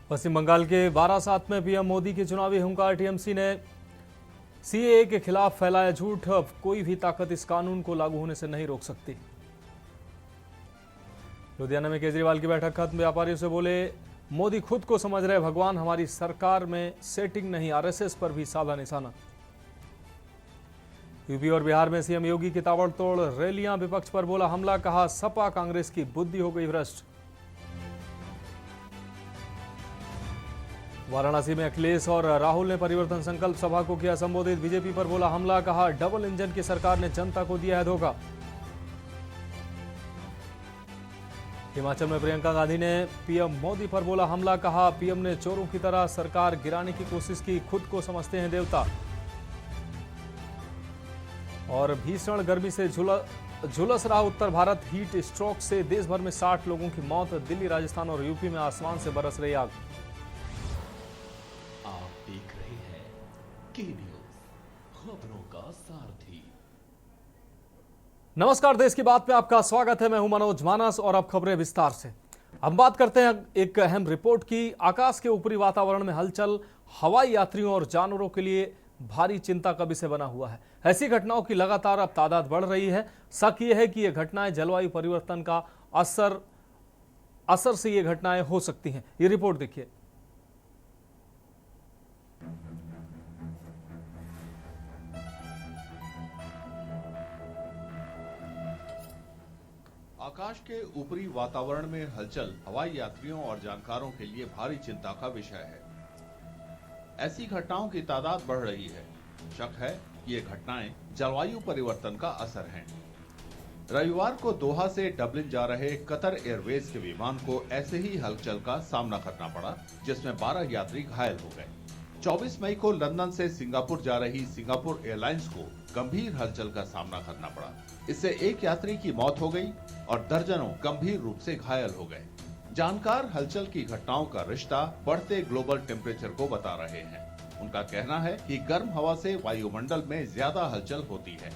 पश्चिम बंगाल के बारासात में पीएम मोदी के चुनावी हुंकार। टीएमसी ने सीएए के खिलाफ फैलाया झूठ। अब कोई भी ताकत इस कानून को लागू होने से नहीं रोक सकती। लुधियाना में केजरीवाल की बैठक खत्म। व्यापारियों से बोले मोदी खुद को समझ रहे भगवान, हमारी सरकार में सेटिंग नहीं। आरएसएस पर भी साधा निशाना। यूपी और बिहार में सीएम योगी की ताबड़तोड़ रैलियां। विपक्ष पर बोला हमला, कहा सपा कांग्रेस की बुद्धि हो गई भ्रष्ट। वाराणसी में अखिलेश और राहुल ने परिवर्तन संकल्प सभा को किया संबोधित। बीजेपी पर बोला हमला, कहा डबल इंजन की सरकार ने जनता को दिया है धोखा। हिमाचल में प्रियंका गांधी ने पीएम मोदी पर बोला हमला, कहा पीएम ने चोरों की तरह सरकार गिराने की कोशिश की, खुद को समझते हैं देवता। और भीषण गर्मी से झुलस रहा उत्तर भारत। हीट स्ट्रोक से देश भर में 60 लोगों की मौत। दिल्ली, राजस्थान और यूपी में आसमान से बरस रही आग। आप देख रहे हैं के न्यूज़, खबरों का सारथी। नमस्कार, देश की बात में आपका स्वागत है। मैं हूं मनोज मानस और अब खबरें विस्तार से। हम बात करते हैं एक अहम रिपोर्ट की। आकाश के ऊपरी वातावरण में हलचल हवाई यात्रियों और जानवरों के लिए भारी चिंता का विषय बना हुआ है। ऐसी घटनाओं की लगातार अब तादाद बढ़ रही है। शक यह है कि ये घटनाएं जलवायु परिवर्तन का असर से ये घटनाएं हो सकती हैं। ये रिपोर्ट देखिए। आकाश के ऊपरी वातावरण में हलचल हवाई यात्रियों और जानकारों के लिए भारी चिंता का विषय है। ऐसी घटनाओं की तादाद बढ़ रही है। शक है कि ये घटनाएं जलवायु परिवर्तन का असर हैं। रविवार को दोहा से डबलिन जा रहे कतर एयरवेज के विमान को ऐसे ही हलचल का सामना करना पड़ा, जिसमें 12 यात्री घायल हो गए। 24 मई को लंदन से सिंगापुर जा रही सिंगापुर एयरलाइंस को गंभीर हलचल का सामना करना पड़ा। इससे एक यात्री की मौत हो गई और दर्जनों गंभीर रूप से घायल हो गए। जानकार हलचल की घटनाओं का रिश्ता बढ़ते ग्लोबल टेम्परेचर को बता रहे हैं। उनका कहना है कि गर्म हवा से वायुमंडल में ज्यादा हलचल होती है।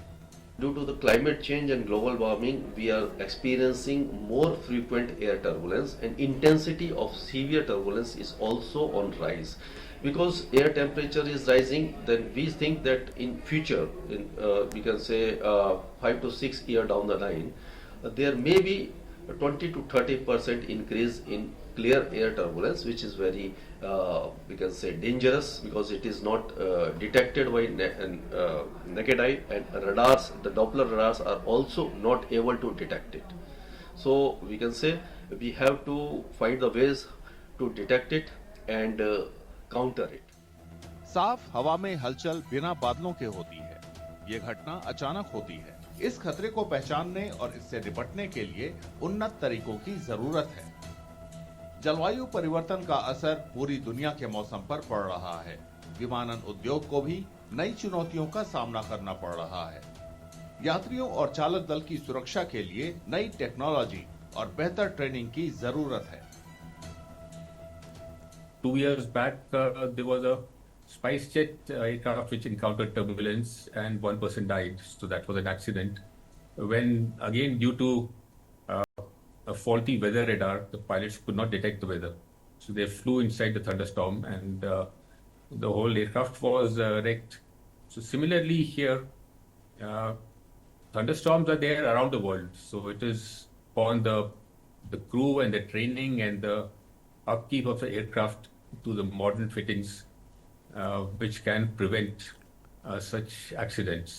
Due to the climate change and global warming, we are experiencing more frequent air turbulence, and intensity of severe turbulence is also on rise. Because air temperature is rising, then we think that in future, we can say 5 to 6 years down the line, there may be 20 to 30% increase in clear air turbulence, which is very we can say dangerous, because it is not detected by naked eye, and radars, the Doppler radars are also not able to detect it. So we can say we have to find the ways to detect it and counter it. साफ हवा में हलचल बिना बादलों के होती है। ये घटना अचानक होती है। इस खतरे को पहचानने और इससे निपटने के लिए उन्नत तरीकों की जरूरत है। जलवायु परिवर्तन का असर पूरी दुनिया के मौसम पर पड़ रहा है। विमानन उद्योग को भी नई चुनौतियों का सामना करना पड़ रहा है। यात्रियों और चालक दल की सुरक्षा के लिए नई टेक्नोलॉजी और बेहतर ट्रेनिंग की जरूरत है। 2 years back, there was a SpiceJet aircraft which encountered turbulence and one person died. So that was an accident. When again, due to a faulty weather radar, the pilots could not detect the weather. So they flew inside the thunderstorm, and the whole aircraft was wrecked. So similarly here, thunderstorms are there around the world. So it is on the crew and the training and the upkeep of the aircraft to the modern fittings, which can prevent such accidents.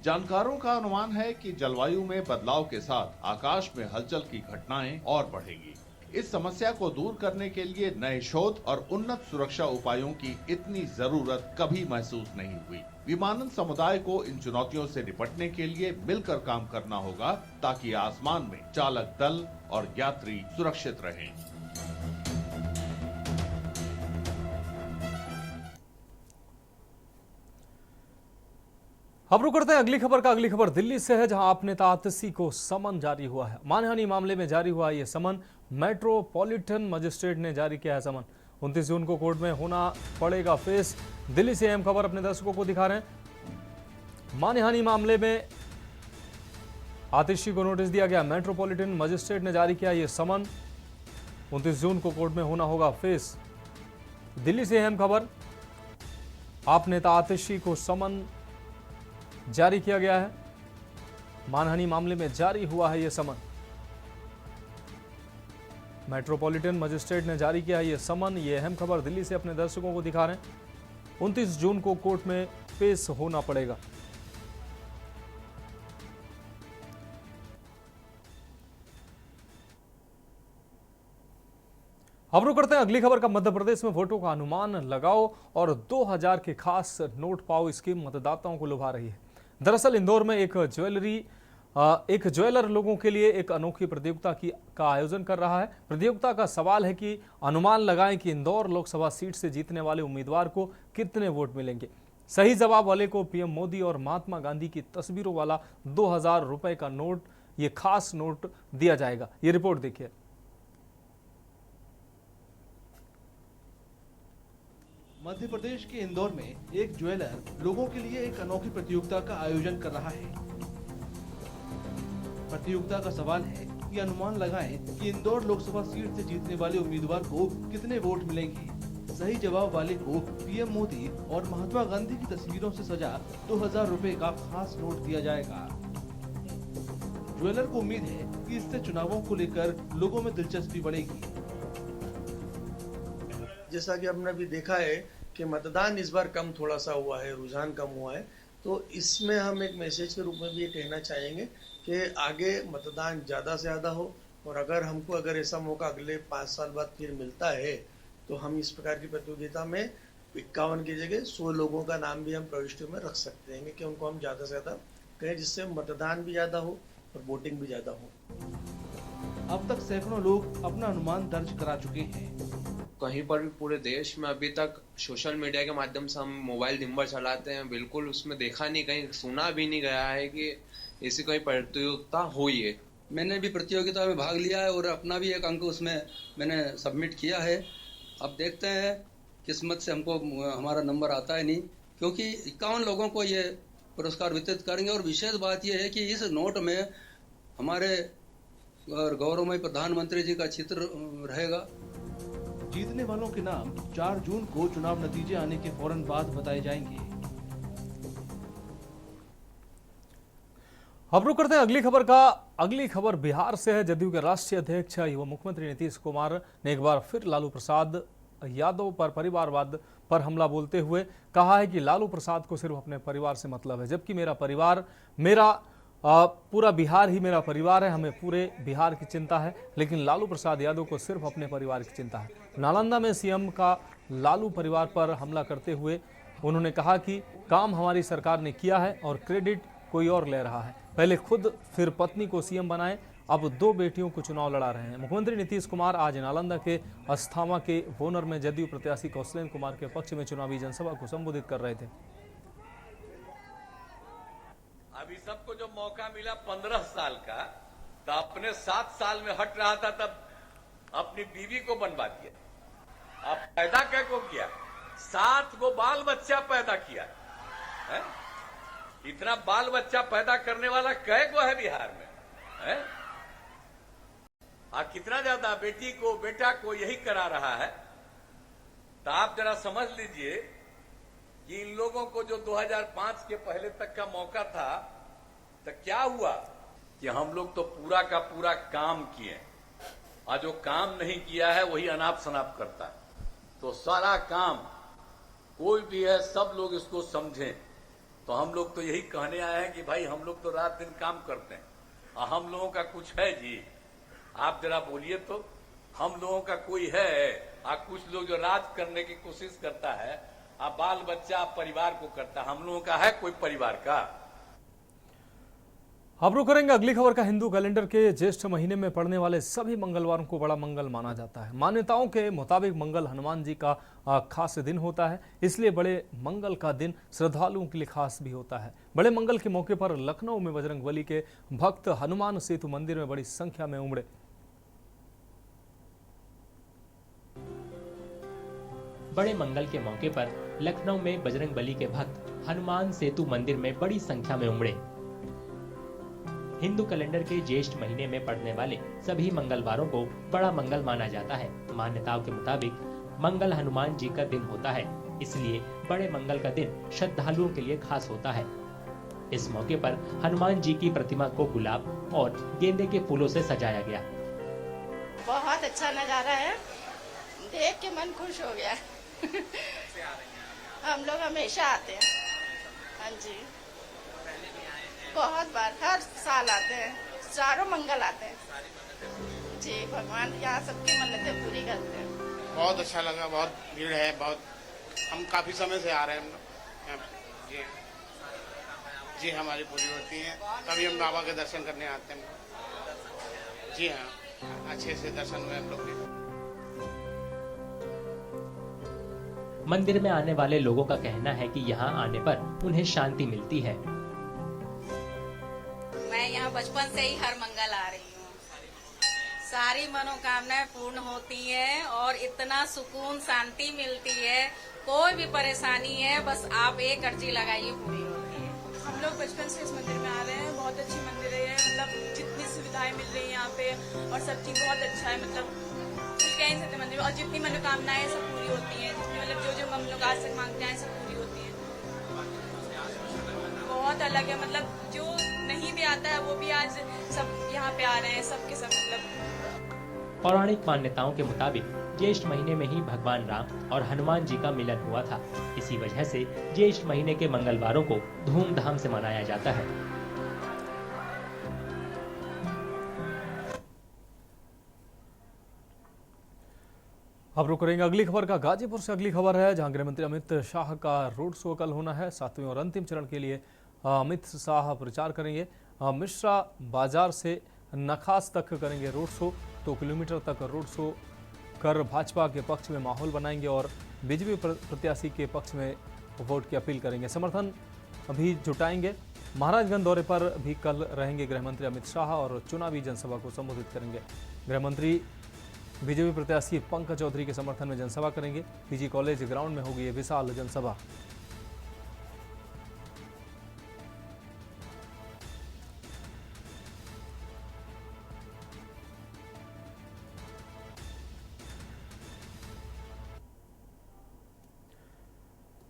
जानकारों का अनुमान है कि जलवायु में बदलाव के साथ आकाश में हलचल की घटनाएं और बढ़ेगी। इस समस्या को दूर करने के लिए नए शोध और उन्नत सुरक्षा उपायों की इतनी जरूरत कभी महसूस नहीं हुई। विमानन समुदाय को इन चुनौतियों से निपटने के लिए मिलकर काम करना होगा, ताकि आसमान में चालक दल और यात्री सुरक्षित रहें। अब रुक करते हैं अगली खबर का। अगली खबर दिल्ली से है, जहां आप नेता आतिशी को समन जारी हुआ है। मानहानि मामले में जारी हुआ यह समन मेट्रोपॉलिटन मजिस्ट्रेट ने जारी किया है समन। 29 जून को कोर्ट में होना पड़ेगा फेस। दिल्ली से अहम खबर अपने दर्शकों को दिखा रहे हैं। मानहानि मामले में आतिशी को नोटिस दिया गया। मेट्रोपॉलिटन मजिस्ट्रेट ने जारी किया यह समन। 29 जून को कोर्ट में होना होगा फेस। दिल्ली से अहम खबर, आप नेता आतिशी को समन जारी किया गया है। मानहानि मामले में जारी हुआ है यह समन। मेट्रोपॉलिटन मजिस्ट्रेट ने जारी किया है यह समन। यह अहम खबर दिल्ली से अपने दर्शकों को दिखा रहे हैं। 29 जून को कोर्ट में पेश होना पड़ेगा। अब रुक करते हैं अगली खबर का। मध्य प्रदेश में वोटों का अनुमान लगाओ और 2000 के खास नोट पाओ स्कीम मतदाताओं को लुभा रही है। दरअसल इंदौर में एक ज्वेलर लोगों के लिए एक अनोखी प्रतियोगिता का आयोजन कर रहा है। प्रतियोगिता का सवाल है कि अनुमान लगाएं कि इंदौर लोकसभा सीट से जीतने वाले उम्मीदवार को कितने वोट मिलेंगे। सही जवाब वाले को पीएम मोदी और महात्मा गांधी की तस्वीरों वाला 2000 रुपए का नोट, ये खास नोट दिया जाएगा। ये रिपोर्ट देखिए। मध्य प्रदेश के इंदौर में एक ज्वेलर लोगों के लिए एक अनोखी प्रतियोगिता का आयोजन कर रहा है। प्रतियोगिता का सवाल है कि अनुमान लगाएं कि इंदौर लोकसभा सीट से जीतने वाले उम्मीदवार को कितने वोट मिलेंगे। सही जवाब वाले को पीएम मोदी और महात्मा गांधी की तस्वीरों से सजा 2000 रुपए का खास नोट दिया जाएगा। ज्वेलर को उम्मीद है कि इससे चुनावों को लेकर लोगों में दिलचस्पी बढ़ेगी। जैसा कि हमने अभी देखा है कि मतदान इस बार कम थोड़ा सा हुआ है, रुझान कम हुआ है, तो इसमें हम एक मैसेज के रूप में भी ये कहना चाहेंगे कि आगे मतदान ज़्यादा से ज़्यादा हो। और अगर ऐसा मौका अगले 5 साल बाद फिर मिलता है तो हम इस प्रकार की प्रतियोगिता में 51 की जगह 100 लोगों का नाम भी हम प्रविष्टियों में रख सकते हैं कि उनको हम ज़्यादा से ज़्यादा कहें, जिससे मतदान भी ज़्यादा हो और वोटिंग भी ज़्यादा हो। अब तक सैकड़ों लोग अपना अनुमान दर्ज करा चुके हैं। कहीं पर भी पूरे देश में अभी तक सोशल मीडिया के माध्यम से हम मोबाइल दिन भर चलाते हैं, बिल्कुल उसमें देखा नहीं, कहीं सुना भी नहीं गया है कि ऐसी कोई प्रतियोगिता हुई है। मैंने भी प्रतियोगिता में भाग लिया है और अपना भी एक अंक उसमें मैंने सबमिट किया है। अब देखते हैं, किस्मत से हमको हमारा नंबर आता है नहीं, क्योंकि 51 लोगों को ये पुरस्कार वितरित करेंगे। और विशेष बात यह है कि इस नोट में हमारे गौरवमय प्रधानमंत्री जी का चित्र रहेगा। जीतने वालों के नाम 4 जून को चुनाव नतीजे आने के फौरन बाद बताए जाएंगे। अब रुक करते हैं अगली खबर का। अगली खबर बिहार से है। जदयू के राष्ट्रीय अध्यक्ष एवं मुख्यमंत्री नीतीश कुमार ने एक बार फिर लालू प्रसाद यादव पर परिवारवाद पर हमला बोलते हुए कहा है कि लालू प्रसाद को सिर्फ अपने परिवार से मतलब है, जबकि पूरा बिहार ही मेरा परिवार है। हमें पूरे बिहार की चिंता है, लेकिन लालू प्रसाद यादव को सिर्फ अपने परिवार की चिंता है। नालंदा में सीएम का लालू परिवार पर हमला करते हुए उन्होंने कहा कि काम हमारी सरकार ने किया है और क्रेडिट कोई और ले रहा है। पहले खुद फिर पत्नी को सीएम बनाए, अब 2 बेटियों को चुनाव लड़ा रहे हैं। मुख्यमंत्री नीतीश कुमार आज नालंदा के अस्थामा के वोनर में जदयू प्रत्याशी कौशलेंद्र कुमार के पक्ष में चुनावी जनसभा को संबोधित कर रहे थे। अभी सबको जो मौका मिला 15 साल का, तो अपने 7 साल में हट रहा था, तब अपनी बीवी को बनवा दिया। अब पैदा क्या को किया? 7 गो बाल बच्चा पैदा किया है? इतना बाल बच्चा पैदा करने वाला कै गो है बिहार में है? कितना ज्यादा बेटी को बेटा को यही करा रहा है। तो आप जरा समझ लीजिए कि इन लोगों को जो 2005 के पहले तक का मौका था, तो क्या हुआ कि हम लोग तो पूरा का पूरा काम किए, और जो काम नहीं किया है वही अनाप शनाप करता है। तो सारा काम कोई भी है, सब लोग इसको समझें। तो हम लोग तो यही कहने आए हैं कि भाई हम लोग तो रात दिन काम करते हैं, और हम लोगों का कुछ है जी? आप जरा बोलिए तो, हम लोगों का कोई है? कुछ लोग जो राज करने की कोशिश करता है, बाल बच्चा परिवार को करता, हम लोगों का है कोई परिवार का? अब रुक करेंगे अगली खबर का। हिंदू कैलेंडर के ज्येष्ठ महीने में पड़ने वाले सभी मंगलवारों को बड़ा मंगल माना जाता है। मान्यताओं के मुताबिक मंगल हनुमान जी का खास दिन होता है, इसलिए बड़े मंगल का दिन श्रद्धालुओं के लिए खास भी होता है। बड़े मंगल के मौके पर लखनऊ में बजरंगबली के भक्त हनुमान सेतु मंदिर में बड़ी संख्या में उमड़े। बड़े मंगल के मौके पर लखनऊ में बजरंगबली के भक्त हनुमान सेतु मंदिर में बड़ी संख्या में उमड़े। हिंदू कैलेंडर के ज्येष्ठ महीने में पड़ने वाले सभी मंगलवारों को बड़ा मंगल माना जाता है। मान्यताओं के मुताबिक मंगल हनुमान जी का दिन होता है, इसलिए बड़े मंगल का दिन श्रद्धालुओं के लिए खास होता है। इस मौके पर हनुमान जी की प्रतिमा को गुलाब और गेंदे के फूलों से सजाया गया। बहुत अच्छा नजारा है, देख के मन खुश हो गया। हम लोग हमेशा आते हैं। हाँ जी, बहुत बार, हर साल आते हैं, चारों मंगल आते हैं जी। भगवान यहाँ सबकी मन्नतें पूरी करते हैं। बहुत अच्छा लगा, बहुत भीड़ है, बहुत हम काफी समय से आ रहे हैं हम लोग जी। जी हमारी पूरी होती है, तभी हम बाबा के दर्शन करने आते हैं। जी हाँ, अच्छे से दर्शन हुए हम लोग के। मंदिर में आने वाले लोगों का कहना है कि यहाँ आने पर उन्हें शांति मिलती है। मैं यहाँ बचपन से ही हर मंगल आ रही हूँ, सारी मनोकामनाएं पूर्ण होती है और इतना सुकून शांति मिलती है। कोई भी परेशानी है, बस आप एक अर्जी लगाइए, पूरी होती है। हम लोग बचपन से इस मंदिर में आ रहे हैं, बहुत अच्छी मंदिर है, मतलब जितनी सुविधाएं मिल रही है यहाँ पे और सब चीज बहुत अच्छा है, मतलब कुछ कह नहीं सकते मंदिर में। और जितनी मनोकामनाएं सब पूरी होती हैं, जितनी मतलब जो हम लोग आज तक मांगते हैं सब पूरी होती है। बहुत अलग है, मतलब जो नहीं भी आता है वो भी आज सब यहाँ पे आ रहे हैं, सबके सब मतलब। पौराणिक मान्यताओं के मुताबिक ज्येष्ठ महीने में ही भगवान राम और हनुमान जी का मिलन हुआ था। इसी वजह से ज्येष्ठ महीने के मंगलवारों को धूमधाम से मनाया जाता है। अब रुक करेंगे अगली खबर का। गाजीपुर से अगली खबर है, जहां गृह मंत्री अमित शाह का रोड शो कल होना है। 7वें और अंतिम चरण के लिए अमित शाह प्रचार करेंगे। मिश्रा बाजार से नखास तक करेंगे रोड शो। 2 किलोमीटर तक रोड शो कर भाजपा के पक्ष में माहौल बनाएंगे और बीजेपी प्रत्याशी के पक्ष में वोट की अपील करेंगे, समर्थन भी जुटाएंगे। महाराजगंज दौरे पर भी कल रहेंगे गृह मंत्री अमित शाह और चुनावी जनसभा को संबोधित करेंगे। गृह मंत्री बीजेपी प्रत्याशी पंकज चौधरी के समर्थन में जनसभा करेंगे। पीजी कॉलेज ग्राउंड में होगी ये विशाल जनसभा।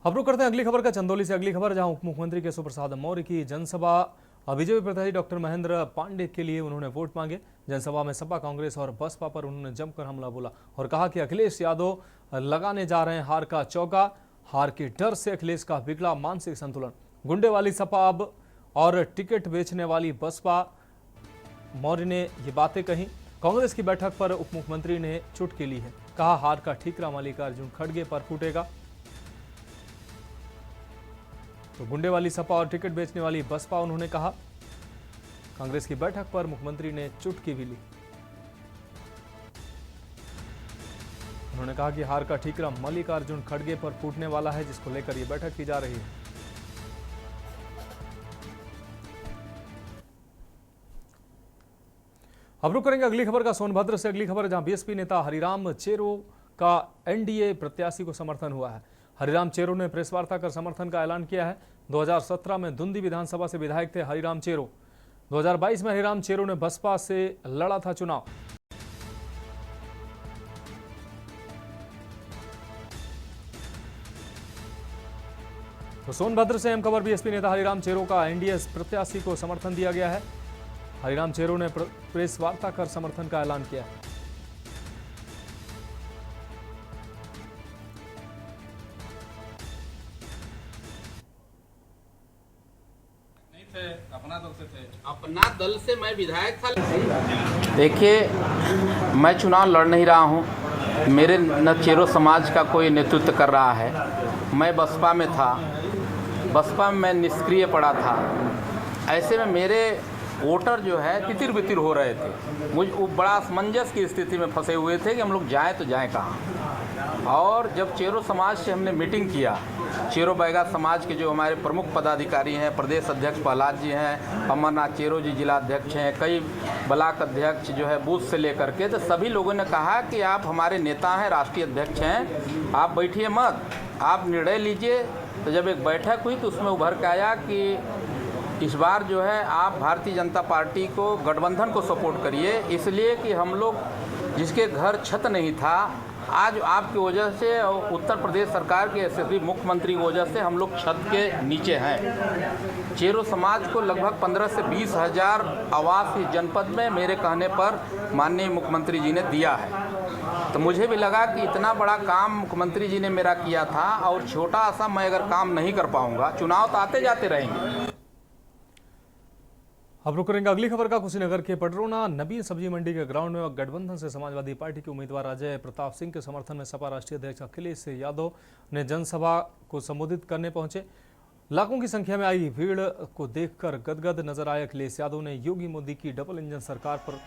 अब रुक करते हैं अगली खबर का, चंदौली से अगली खबर, जहां उप मुख्यमंत्री केशव प्रसाद मौर्य की जनसभा बीजेपी प्रत्याशी डॉक्टर महेंद्र पांडे के लिए उन्होंने वोट मांगे। जनसभा में सपा, कांग्रेस और बसपा पर उन्होंने जमकर हमला बोला और कहा कि अखिलेश यादव लगाने जा रहे हैं हार का चौका। हार के डर से अखिलेश का बिगड़ा मानसिक संतुलन। गुंडे वाली सपा अब और टिकट बेचने वाली बसपा। मौर्य ने ये बातें कही। कांग्रेस की बैठक पर उप मुख्यमंत्री ने चुटकी ली है। कहा हार का ठीकरा मल्लिकार्जुन खड़गे पर फूटेगा। तो गुंडे वाली सपा और टिकट बेचने वाली बसपा उन्होंने कहा। कांग्रेस की बैठक पर मुख्यमंत्री ने चुटकी भी ली। उन्होंने कहा कि हार का ठीकरा मल्लिकार्जुन खड़गे पर फूटने वाला है, जिसको लेकर यह बैठक की जा रही है। अब रुक करेंगे अगली खबर का, सोनभद्र से अगली खबर, जहां बीएसपी नेता हरिराम चेरो का एनडीए प्रत्याशी को समर्थन हुआ है। हरिराम चेरो ने प्रेस वार्ता कर समर्थन का ऐलान किया है। 2017 में धुंदी विधानसभा से विधायक थे हरिराम चेरो। 2022 में हरिराम चेरो ने बसपा से लड़ा था चुनाव। तो सोनभद्र से अहम खबर, बीएसपी नेता हरिराम चेरो का एनडीए प्रत्याशी को समर्थन दिया गया है। हरिराम चेरो ने प्रेस वार्ता कर समर्थन का ऐलान किया है। अपना दल से मैं विधायक था। देखिए, मैं चुनाव लड़ नहीं रहा हूं। मेरे न चेरो समाज का कोई नेतृत्व कर रहा है। मैं बसपा में था, बसपा में मैं निष्क्रिय पड़ा था। ऐसे में मेरे वोटर जो है तितिर बितिर हो रहे थे। मुझ बड़ा असमंजस की स्थिति में फंसे हुए थे कि हम लोग जाएँ तो जाएँ कहाँ। और जब चेरो समाज से हमने मीटिंग किया, चेरो बैगा समाज के जो हमारे प्रमुख पदाधिकारी हैं, प्रदेश अध्यक्ष प्रहलाद जी हैं, अमरनाथ चेरो जी जिला अध्यक्ष हैं, कई ब्लॉक अध्यक्ष जो है बूथ से लेकर के, तो सभी लोगों ने कहा कि आप हमारे नेता हैं, राष्ट्रीय अध्यक्ष हैं, आप बैठिए मत, आप निर्णय लीजिए। तो जब एक बैठक हुई तो उसमें उभर के आया कि इस बार जो है आप भारतीय जनता पार्टी को, गठबंधन को सपोर्ट करिए, इसलिए कि हम लोग जिसके घर छत नहीं था आज आपकी वजह से और उत्तर प्रदेश सरकार के यशस्वी मुख्यमंत्री की वजह से हम लोग छत के नीचे हैं। चेरो समाज को लगभग 15 से 20 हज़ार आवास इस जनपद में मेरे कहने पर माननीय मुख्यमंत्री जी ने दिया है। तो मुझे भी लगा कि इतना बड़ा काम मुख्यमंत्री जी ने मेरा किया था और छोटा सा मैं अगर काम नहीं कर पाऊंगा, चुनाव तो आते जाते रहेंगे। अब रुक करेंगे अगली खबर का। कुशीनगर के पडरौना नबीन सब्जी मंडी के ग्राउंड में गठबंधन से समाजवादी पार्टी के उम्मीदवार अजय प्रताप सिंह के समर्थन में सपा राष्ट्रीय अध्यक्ष अखिलेश यादव ने जनसभा को संबोधित करने पहुंचे। लाखों की संख्या में आई भीड़ को देखकर गदगद नजर आए अखिलेश यादव ने योगी मोदी की डबल इंजन सरकार पर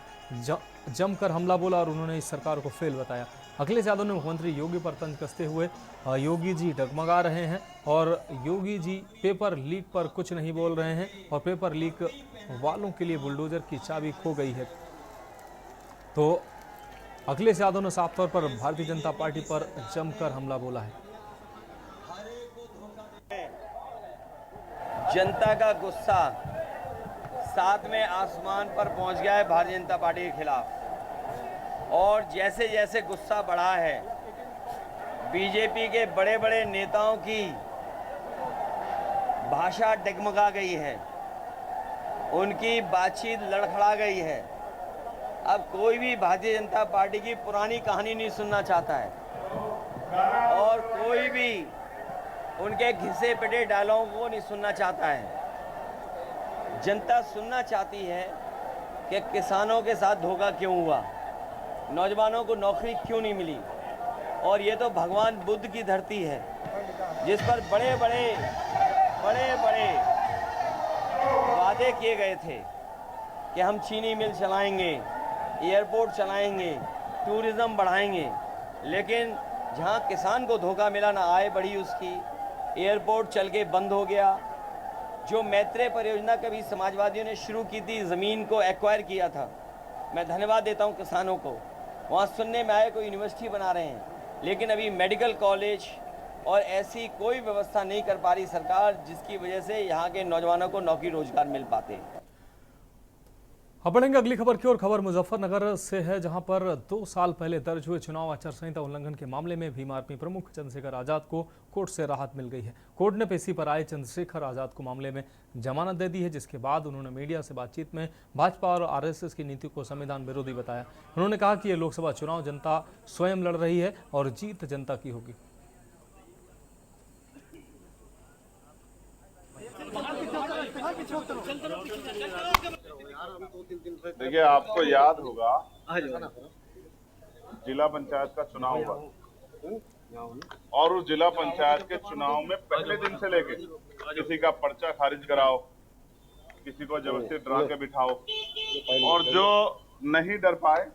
जमकर हमला बोला और उन्होंने इस सरकार को फेल बताया। अखिलेश यादव ने मुख्यमंत्री योगी पर तंज कसते हुए योगी जी डगमगा रहे हैं और योगी जी पेपर लीक पर कुछ नहीं बोल रहे हैं और पेपर लीक वालों के लिए बुलडोजर की चाबी खो गई है। तो अखिलेश यादव ने साफ तौर पर भारतीय जनता पार्टी पर जमकर हमला बोला है। जनता का गुस्सा सातवें आसमान पर पहुंच गया है भारतीय जनता पार्टी के खिलाफ, और जैसे जैसे गुस्सा बढ़ा है बीजेपी के बड़े बड़े नेताओं की भाषा डगमगा गई है, उनकी बातचीत लड़खड़ा गई है। अब कोई भी भारतीय जनता पार्टी की पुरानी कहानी नहीं सुनना चाहता है और कोई भी उनके घिसे पिटे डायलॉगों को नहीं सुनना चाहता है। जनता सुनना चाहती है कि किसानों के साथ धोखा क्यों हुआ, नौजवानों को नौकरी क्यों नहीं मिली, और ये तो भगवान बुद्ध की धरती है जिस पर बड़े बड़े वादे किए गए थे कि हम चीनी मिल चलाएंगे, एयरपोर्ट चलाएंगे, टूरिज्म बढ़ाएंगे, लेकिन जहां किसान को धोखा मिला, ना आय बढ़ी उसकी, एयरपोर्ट चल के बंद हो गया। जो मैत्रेय परियोजना कभी समाजवादियों ने शुरू की थी, ज़मीन को एक्वायर किया था, मैं धन्यवाद देता हूं किसानों को। वहाँ सुनने में आया कोई यूनिवर्सिटी बना रहे हैं, लेकिन अभी मेडिकल कॉलेज और ऐसी कोई व्यवस्था नहीं कर पा रही सरकार, जिसकी वजह से यहाँ के नौजवानों को नौकरी रोजगार मिल पाते। अब बढ़ेंगे अगली खबर की ओर। खबर मुजफ्फरनगर से है, जहां पर 2 साल पहले दर्ज हुए चुनाव आचार संहिता उल्लंघन के मामले में भीम आर्मी प्रमुख चंद्रशेखर आजाद को कोर्ट से राहत मिल गई है। कोर्ट ने पेशी पर आए चंद्रशेखर आजाद को मामले में जमानत दे दी है, जिसके बाद उन्होंने मीडिया से बातचीत में भाजपा और आरएसएस की नीति को संविधान विरोधी बताया। उन्होंने कहा कि ये लोकसभा चुनाव जनता स्वयं लड़ रही है और जीत जनता की होगी। देखिए, आपको याद होगा जिला पंचायत का चुनाव हुआ और उस जिला पंचायत के चुनाव में पहले दिन से लेके किसी का पर्चा खारिज कराओ, किसी को जबरदस्ती डरा के बिठाओ, और जो नहीं डर पाए,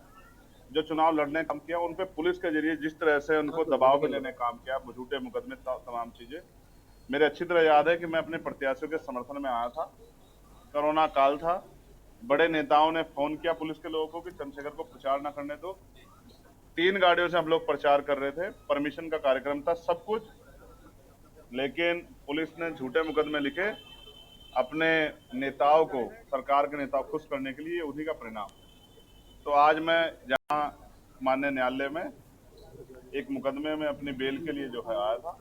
जो चुनाव लड़ने काम किया, उन पे पुलिस के जरिए जिस तरह से उनको दबाव में लेने काम किया, झूठे मुकदमे, तमाम चीजें मेरे अच्छी तरह याद है कि मैं अपने प्रत्याशियों के समर्थन में आया था। कोरोना काल था, बड़े नेताओं ने फोन किया पुलिस के लोगों को कि चंद्रशेखर को प्रचार न करने दो। 3 गाड़ियों से हम लोग प्रचार कर रहे थे, परमिशन का कार्यक्रम था, सब कुछ, लेकिन पुलिस ने झूठे मुकदमे लिखे अपने नेताओं को, सरकार के नेताओं को खुश करने के लिए। उन्हीं का परिणाम। तो आज मैं जहां माननीय न्यायालय में एक मुकदमे में अपनी बेल के लिए जो है आया था,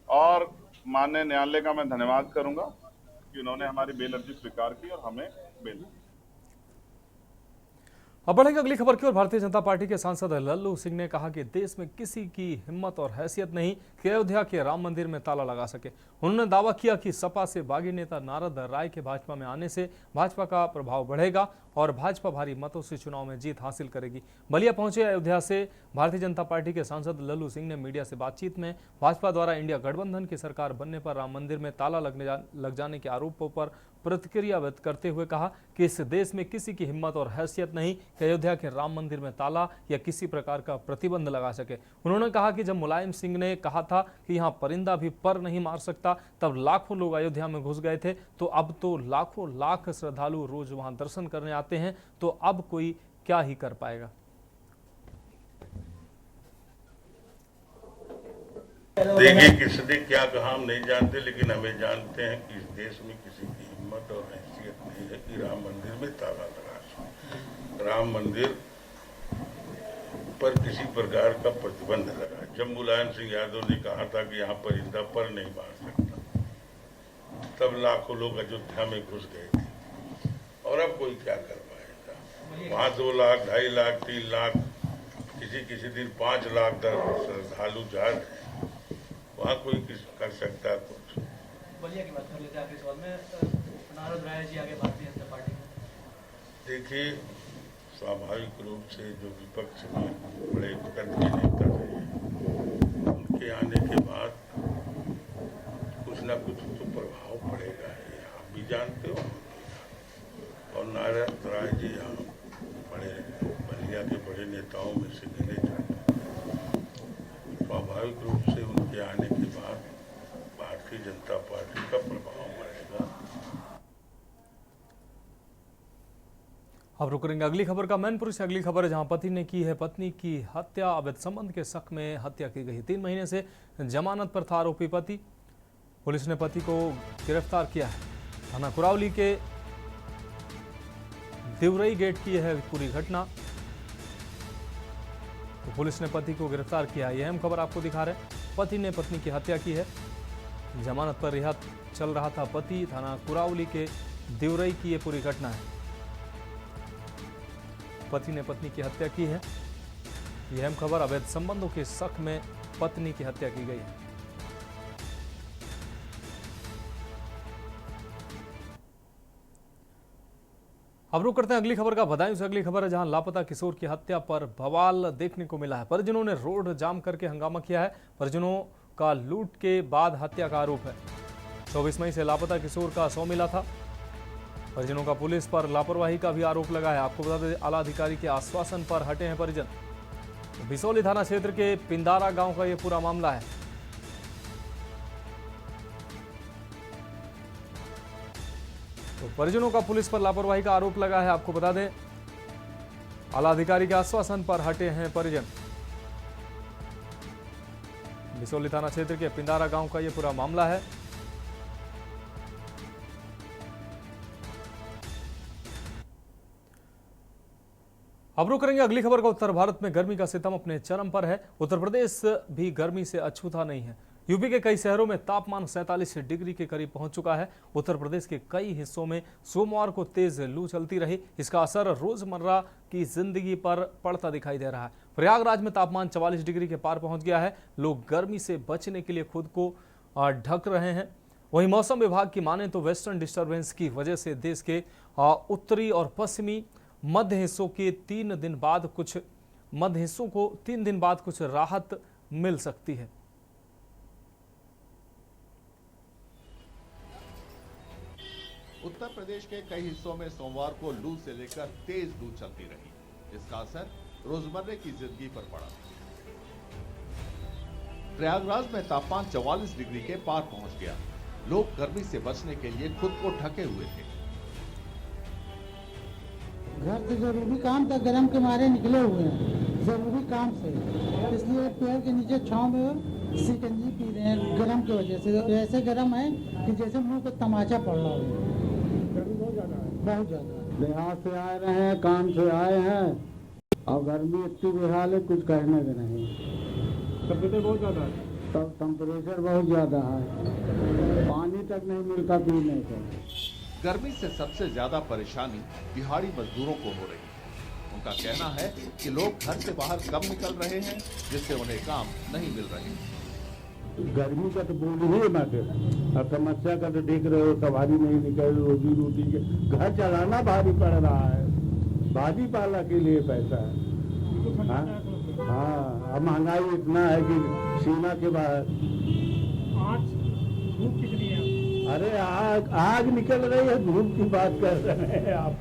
और माननीय न्यायालय का मैं धन्यवाद करूंगा कि उन्होंने हमारी बेल अर्जी स्वीकार की और हमें बेल। अब बढ़ेंगे अगली खबर की ओर। भारतीय जनता पार्टी के सांसद लल्लू सिंह ने कहा कि देश में किसी की हिम्मत और हैसियत नहीं कि अयोध्या के राम मंदिर में ताला लगा सके। उन्होंने दावा किया कि सपा से बागी नेता नारद राय के भाजपा में आने से भाजपा का प्रभाव बढ़ेगा और भाजपा भारी मतों से चुनाव में जीत हासिल करेगी। बलिया पहुंचे अयोध्या से भारतीय जनता पार्टी के सांसद लल्लू सिंह ने मीडिया से बातचीत में भाजपा द्वारा इंडिया गठबंधन की सरकार बनने पर राम मंदिर में ताला लग जाने के आरोपों पर प्रतिक्रिया व्यक्त करते हुए कहा कि इस देश में किसी की हिम्मत और हैसियत नहीं कि अयोध्या के राम मंदिर में ताला या किसी प्रकार का प्रतिबंध लगा सके। उन्होंने कहा कि जब मुलायम सिंह ने कहा था कि यहाँ परिंदा भी पर नहीं मार सकता, तब लाखों लोग अयोध्या में घुस गए थे, तो अब तो लाखों लाख श्रद्धालु रोज वहां दर्शन करने आते हैं, तो अब कोई क्या ही कर पाएगा। देखिए, किसने क्या कहा हम नहीं जानते, लेकिन हमें जानते हैं कि इस देश में किसी की हिम्मत और हैसियत नहीं है कि राम मंदिर में ताला लगा सके। राम मंदिर पर किसी प्रकार का प्रतिबंध लगा। जब मुलायम सिंह यादव ने कहा था कि यहाँ परिंदा पर नहीं मार सकता, तब लाखों लोग अयोध्या में घुस गए थे। और अब कोई क्या कर पाएगा? वहाँ 2 लाख, 2.5 लाख, 3 लाख, किसी दिन 5 लाख श्रद्धालु जा रहे हैं। वहाँ कोई कर सकता है कुछ? बलिया की बात कर लेते हैं आखिरी सवाल में। नारद राय जी आगे भारतीय जनता पार्टी में, देखिए, स्वाभाविक रूप से जो विपक्ष में बड़े कद के नेता रहे, उनके आने के बाद कुछ ना कुछ तो प्रभाव पड़ेगा ही। आप भी जानते हो और नारद राय जी यहाँ बड़े बलिया के बड़े नेताओं में से गिने जाते हैं। स्वाभाविक रूप से उनके आने के बाद भारतीय जनता पार्टी का प्रभाव बढ़ेगा। अब रुक करेंगे अगली खबर का। मैनपुर से अगली खबर है, जहां पति ने की है पत्नी की हत्या। अवैध संबंध के शक में हत्या की गई। 3 महीने से जमानत पर था आरोपी पति। पुलिस ने पति को गिरफ्तार किया है। थाना कुरावली के दिवरई गेट की है पूरी घटना। तो पुलिस ने पति को गिरफ्तार किया। यह अहम खबर आपको दिखा रहे हैं। पति ने पत्नी की हत्या की है। जमानत पर रिहा चल रहा था पति। थाना कुरावली के दिवरई की यह पूरी घटना है। पति ने पत्नी की हत्या की है। यह अहम खबर। अवैध संबंधों के शक में पत्नी की हत्या की गई है। अब रुक करते हैं अगली खबर का। बदायूं से अगली खबर है, जहां लापता किशोर की हत्या पर बवाल देखने को मिला है। परिजनों ने रोड जाम करके हंगामा किया है। परिजनों का लूट के बाद हत्या का आरोप है। 24 मई से लापता किशोर का शव मिला था। परिजनों का पुलिस पर लापरवाही का भी आरोप लगा है। आपको बता दें, आला अधिकारी के आश्वासन पर हटे हैं परिजन। बिसौली थाना क्षेत्र के पिंदारा गांव का यह पूरा मामला है। तो परिजनों का पुलिस पर लापरवाही का आरोप लगा है। आपको बता दें, आला अधिकारी के आश्वासन पर हटे हैं परिजन। बिसौली थाना क्षेत्र के पिंदारा गांव का यह पूरा मामला है। अब रुक करेंगे अगली खबर का। उत्तर भारत में गर्मी का सितम अपने चरम पर है। उत्तर प्रदेश भी गर्मी से अछूता नहीं है। यूपी के कई शहरों में तापमान 47 डिग्री के करीब पहुंच चुका है। उत्तर प्रदेश के कई हिस्सों में सोमवार को तेज लू चलती रही। इसका असर रोजमर्रा की जिंदगी पर पड़ता दिखाई दे रहा है। प्रयागराज में तापमान 44 डिग्री के पार पहुंच गया है। लोग गर्मी से बचने के लिए खुद को ढक रहे हैं। वहीं मौसम विभाग की माने तो वेस्टर्न डिस्टर्बेंस की वजह से देश के उत्तरी और पश्चिमी मध्य हिस्सों के 3 दिन बाद कुछ राहत मिल सकती है। उत्तर प्रदेश के कई हिस्सों में सोमवार को लू से लेकर तेज लू चलती रही, जिसका असर रोजमर्रे की जिंदगी पर पड़ा। प्रयागराज में तापमान 44 डिग्री के पार पहुंच गया। लोग गर्मी से बचने के लिए खुद को ढके हुए थे। घर से जरूरी काम था, गर्म के मारे निकले हुए हैं जरूरी काम से, इसलिए पेड़ के नीचे छांव में सिकंजी पी रहे हैं गर्म की वजह से। ऐसे गर्म है कि जैसे मुंह पे तमाचा पड़ रहा हो। बहुत ज्यादा बिहार से आए रहे हैं, काम से आए हैं और गर्मी इतनी बेहाल है कुछ कहने के नहीं। टेम्परेचर बहुत ज्यादा है। तब टेम्परेचर बहुत ज्यादा है, पानी तक नहीं मिलता पीने को। गर्मी से सबसे ज्यादा परेशानी दिहाड़ी मजदूरों को हो रही है। उनका कहना है कि लोग घर से बाहर कम निकल रहे हैं, जिससे उन्हें काम नहीं मिल रहे। गर्मी का तो बोल ही मत, अब समस्या का तो देख रहे हो, सवारी नहीं निकल, रोजी रोटी के घर चलाना भारी पड़ रहा है, भाजी पाला के लिए पैसा है। हाँ, अब महंगाई इतना है कि सीमा के बाहर। धूप कितनी है? अरे आग निकल रही है, धूप की बात कर रहे हैं आप।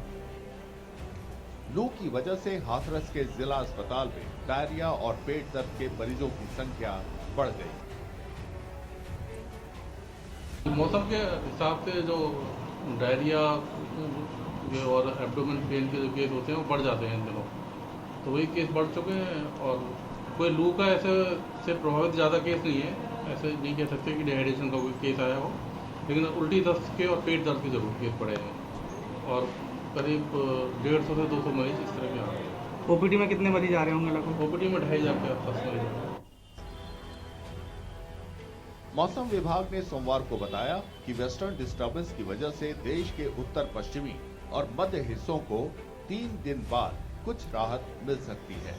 लू की वजह से हाथरस के जिला अस्पताल में डायरिया और पेट दर्द के मरीजों की संख्या बढ़ गई। मौसम के हिसाब से जो डायरिया और एब्डोमेन पेन के जो केस होते हैं वो बढ़ जाते हैं इन दिनों, तो वही केस बढ़ चुके हैं। और कोई लू का ऐसे से प्रभावित ज़्यादा केस नहीं है, ऐसे नहीं कह सकते कि डिहाइड्रेशन का कोई केस आया हो, लेकिन उल्टी दस्त के और पेट दर्द के जरूर केस पड़े हैं और करीब 150 से 200 मरीज इस तरह के आ रहे हैं। ओपीडी में कितने मरीज आ रहे होंगे लगभग? ओपीडी में 2500 के आसपास मरीज हैं। मौसम विभाग ने सोमवार को बताया कि वेस्टर्न डिस्टर्बेंस की वजह से देश के उत्तर पश्चिमी और मध्य हिस्सों को 3 दिन बाद कुछ राहत मिल सकती है।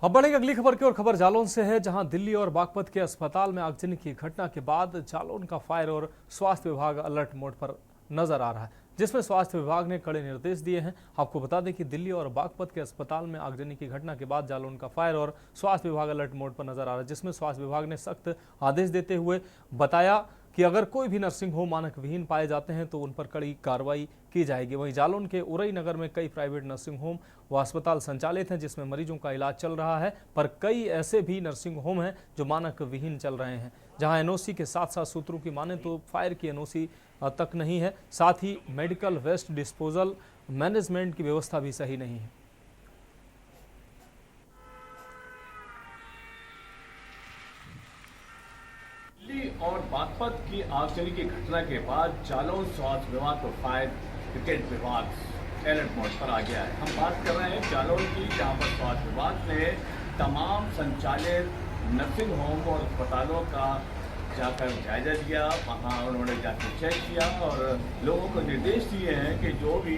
अब बढ़ेंगे अगली खबर की ओर। खबर जालौन से है, जहां दिल्ली और बागपत के अस्पताल में आगजनी की घटना के बाद जालौन का फायर और स्वास्थ्य विभाग अलर्ट मोड पर नजर आ रहा है, जिसमें स्वास्थ्य विभाग ने कड़े निर्देश दिए हैं। आपको बता दें कि दिल्ली और बागपत के अस्पताल में आगजनी की घटना के बाद जालौन का फायर और स्वास्थ्य विभाग अलर्ट मोड पर नजर आ रहा है, जिसमें स्वास्थ्य विभाग ने सख्त आदेश देते हुए बताया कि अगर कोई भी नर्सिंग होम मानक विहीन पाए जाते हैं तो उन पर कड़ी कार्रवाई की जाएगी। वहीं जालौन के उरई नगर में कई प्राइवेट नर्सिंग होम व अस्पताल संचालित हैं, जिसमें मरीजों का इलाज चल रहा है, पर कई ऐसे भी नर्सिंग होम हैं जो मानक विहीन चल रहे हैं, जहां एनओसी के साथ साथ सूत्रों की माने तो फायर की एनओसी तक नहीं है। साथ ही मेडिकल वेस्ट डिस्पोजल मैनेजमेंट की व्यवस्था भी सही नहीं है। दिल्ली और बागपत की आगजनी की घटना के बाद जालौन स्वास्थ्य विभाग और फायर ब्रिगेड विभाग अलर्ट मोड पर आ गया है। हम बात कर रहे हैं जालौन की, जहां पर स्वास्थ्य विभाग ने तमाम संचालित नर्सिंग होम और अस्पतालों का जाकर जायजा लिया। वहाँ उन्होंने जाकर चेक किया और लोगों को निर्देश दिए हैं कि जो भी